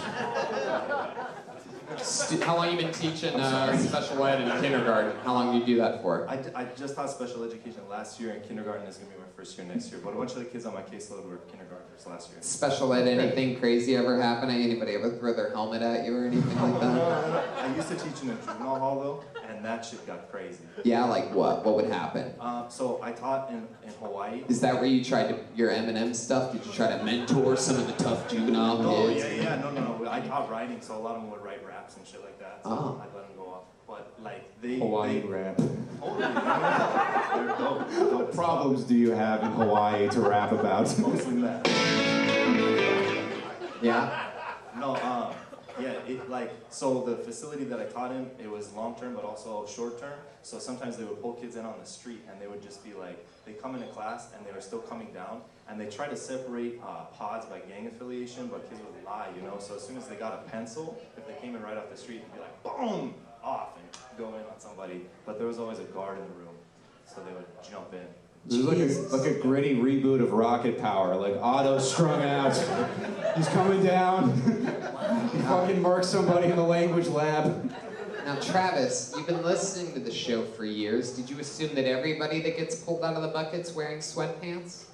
How long you been teaching special ed in kindergarten? How long do you do that for? I just taught special education last year, and kindergarten is going to be my first year next year. But a bunch of the kids on my caseload were kindergartners last year. Special ed, anything crazy ever happen? Anybody ever throw their helmet at you or anything like that? No. I used to teach in a juvenile hall, though, and that shit got crazy. Yeah, like what? What would happen? So I taught in Hawaii. Is that where you tried to, your Eminem stuff? Did you try to mentor some of the tough juvenile kids? No. I taught writing, so a lot of them would write raps and shit like that. So I'd let them go off. But like Hawaii rap. Totally. They're dope. What problems do you have in Hawaii to rap about? Mostly that. Yeah? No, so the facility that I taught in, it was long-term but also short-term. So sometimes they would pull kids in on the street and they would just be like, they come into class and they were still coming down and they try to separate pods by gang affiliation, but kids would lie, So as soon as they got a pencil, if they came in right off the street, they'd be like, boom, off and go in on somebody. But there was always a guard in the room, so they would jump in. There's like a gritty reboot of Rocket Power, like Otto strung out. He's coming down. He fucking marks somebody in the language lab. Now, Travis, you've been listening to the show for years. Did you assume that everybody that gets pulled out of the bucket's wearing sweatpants?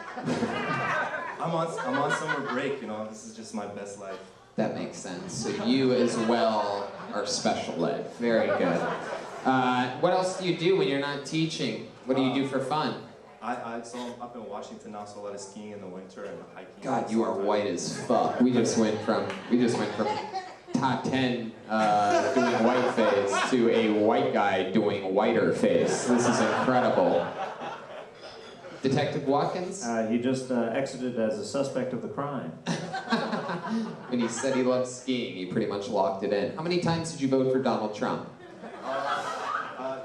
I'm on summer break, This is just my best life. That makes sense. So you as well are special ed. Very good. What else do you do when you're not teaching? What do you do for fun? So I'm up in Washington now, so a lot of skiing in the winter and hiking. God, you are white as fuck. We just went from top 10 doing whiteface to a white guy doing whiter face. This is incredible. Detective Watkins? He just exited as a suspect of the crime. When he said he loved skiing, he pretty much locked it in. How many times did you vote for Donald Trump?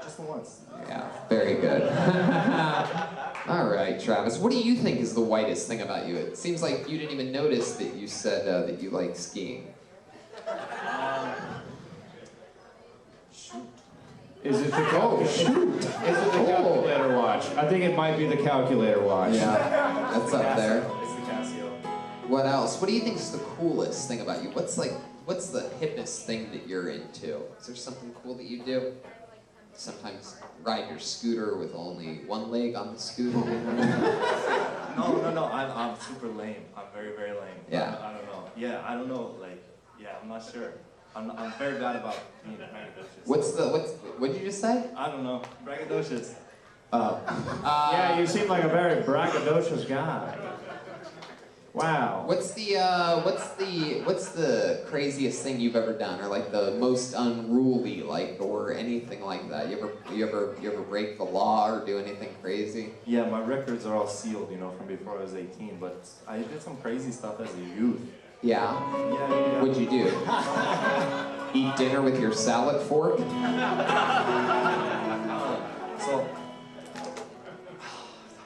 Just once. Yeah, very good. All right, Travis, what do you think is the whitest thing about you? It seems like you didn't even notice that you said that you like skiing. Shoot. Is it the calculator watch? I think it might be the calculator watch. Yeah, that's up there. It's the Casio. What else? What do you think is the coolest thing about you? What's the hippest thing that you're into? Is there something cool that you do? Sometimes ride your scooter with only one leg on the scooter. No. I'm super lame. I'm very, very lame. Yeah. I don't know. Yeah, I don't know. Like, yeah, I'm not sure. I'm very bad about being braggadocious. What did you just say? I don't know. Braggadocious. Yeah, you seem like a very braggadocious guy. Wow. What's the craziest thing you've ever done, or like the most unruly, like, or anything like that? You ever break the law or do anything crazy? Yeah, my records are all sealed, from before I was 18, but I did some crazy stuff as a youth. Yeah. Yeah. What'd you do? Eat dinner with your salad fork? So,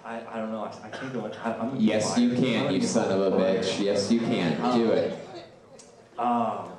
I don't know. I can't go in. Yes, you can, you son of a bitch. Yes, you can. Do it.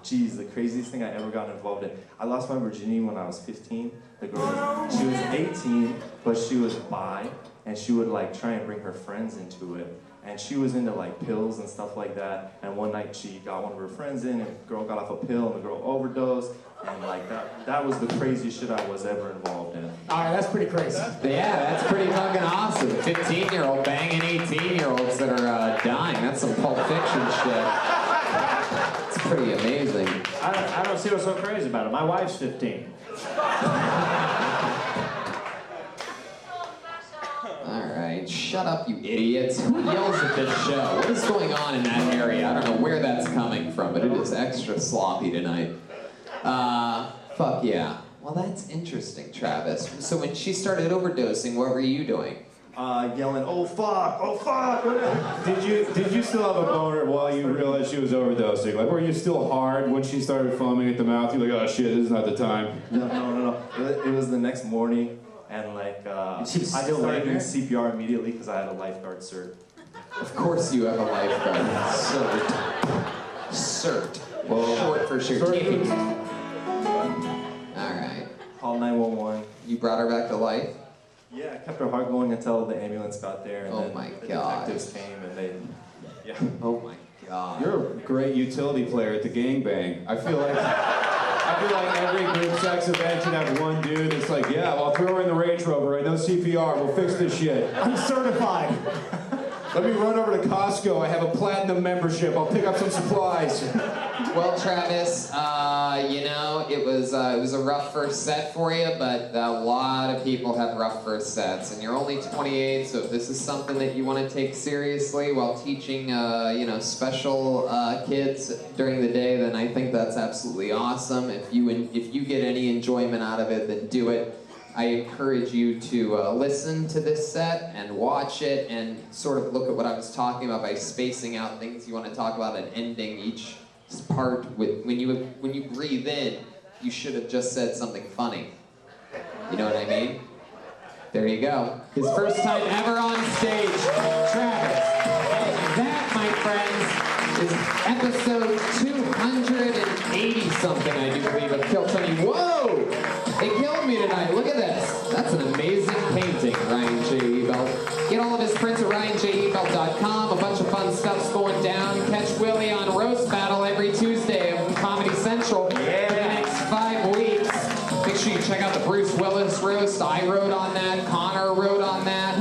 Geez, the craziest thing I ever got involved in. I lost my virginity when I was 15. The girl, she was 18, but she was bi, and she would like try and bring her friends into it. And she was into like pills and stuff like that. And one night she got one of her friends in, and the girl got off a pill, and the girl overdosed. And like that was the craziest shit I was ever involved in. All right, that's pretty crazy. Yeah, that's pretty fucking awesome. 15-year-old banging 18-year-olds that are dying. That's some Pulp Fiction shit. It's pretty amazing. I don't see what's so crazy about it. My wife's 15. Alright, shut up, you idiots. Who yells at this show? What is going on in that area? I don't know where that's coming from, but it is extra sloppy tonight. Fuck yeah. Well, that's interesting, Travis. So when she started overdosing, what were you doing? Yelling, "Oh fuck! Oh fuck!" Did you still have a boner while you realized she was overdosing? Like, were you still hard when she started foaming at the mouth? You're like, oh shit, this is not the time. No. It was the next morning, and like I started doing CPR immediately because I had a lifeguard cert. Of course you have a lifeguard cert. Well, short for certificate. Alright. Called 911. You brought her back to life? Yeah, I kept her heart going until the ambulance got there, and then the God. detectives came, and they... Yeah. Oh my God. You're a great utility player at the gangbang. I feel like every group sex event should have one dude that's like, yeah, well, I'll throw her in the Range Rover. I know CPR. We'll fix this shit. I'm certified. Let me run over to Costco. I have a platinum membership. I'll pick up some supplies. Well, Travis, it was a rough first set for you, but a lot of people have rough first sets, and you're only 28, so if this is something that you want to take seriously while teaching, special kids during the day, then I think that's absolutely awesome. If you get any enjoyment out of it, then do it. I encourage you to listen to this set and watch it and sort of look at what I was talking about by spacing out things you want to talk about and ending each part with when you breathe in, you should have just said something funny. You know what I mean? There you go. His first time ever on stage, Travis. And that, my friends, is episode 280 something, I do believe, of Kill Tony. Whoa! They killed me tonight. Look at this. That's an amazing painting, Ryan J. Ebelt. Get all of his prints at ryanjebelt.com. A bunch of fun stuff's going down. Catch Willie on Roast Battle every Tuesday on Comedy Central for the next 5 weeks. Make sure you check out the Bruce Willis roast. I wrote on that. Connor wrote on that.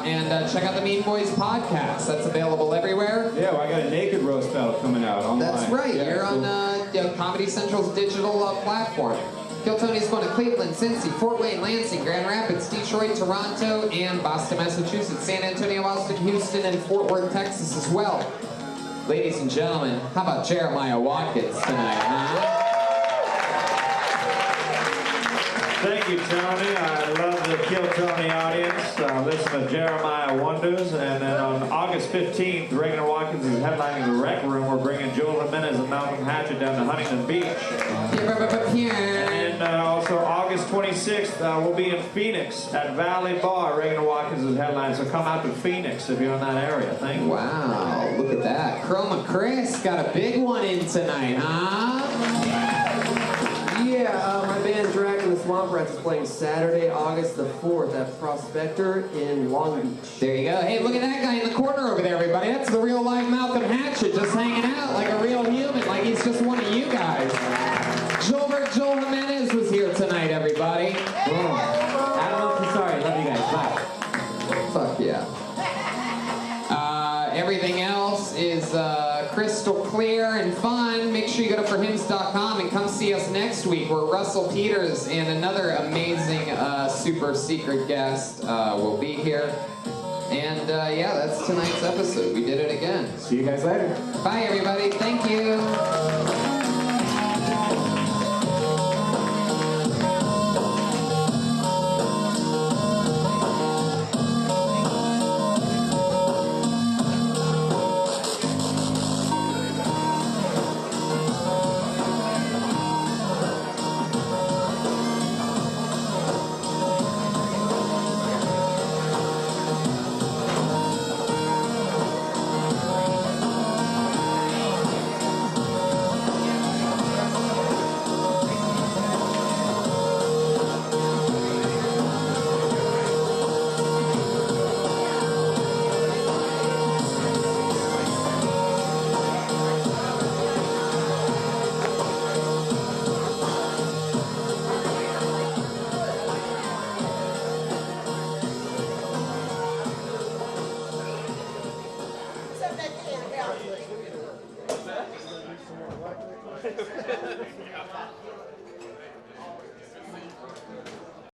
And check out the Mean Boys podcast. That's available everywhere. Yeah, well, I got a naked roast battle coming out online. That's right. Yeah, You're on Comedy Central's digital platform. Kill Tony's going to Cleveland, Cincy, Fort Wayne, Lansing, Grand Rapids, Detroit, Toronto, and Boston, Massachusetts, San Antonio, Austin, Houston, and Fort Worth, Texas as well. Ladies and gentlemen, how about Jeremiah Watkins tonight, huh? Thank you, Tony. I love the Kill Tony audience. Listen to Jeremiah Wonders. And then on August 15th, Reagan Watkins is headlining the Rec Room. We're bringing Joel Jimenez and Malcolm Hatchett down to Huntington Beach. And also August 26th, we'll be in Phoenix at Valley Bar. Reagan Watkins is headlining. So come out to Phoenix if you're in that area. Thank you. Wow, look at that. Chroma Chris got a big one in tonight, huh? Yeah, my band Dracula Swamp Rat Romance is playing Saturday, August the 4th at Prospector in Long Beach. There you go. Hey, look at that guy in the corner over there, everybody. That's the real life Malcolm Hatchet, just hanging out like a real human, like he's just one of you guys. Joel Jimenez was here tonight, everybody. Adam, sorry. Love you guys. Bye. Fuck yeah. Everything else is crystal clear and fun. Make sure you go to forhims.com and come see us next week where Russell Peters and another amazing super secret guest will be here. And yeah, that's tonight's episode. We did it again. See you guys later. Bye, everybody. Thank you. Except that can't help it.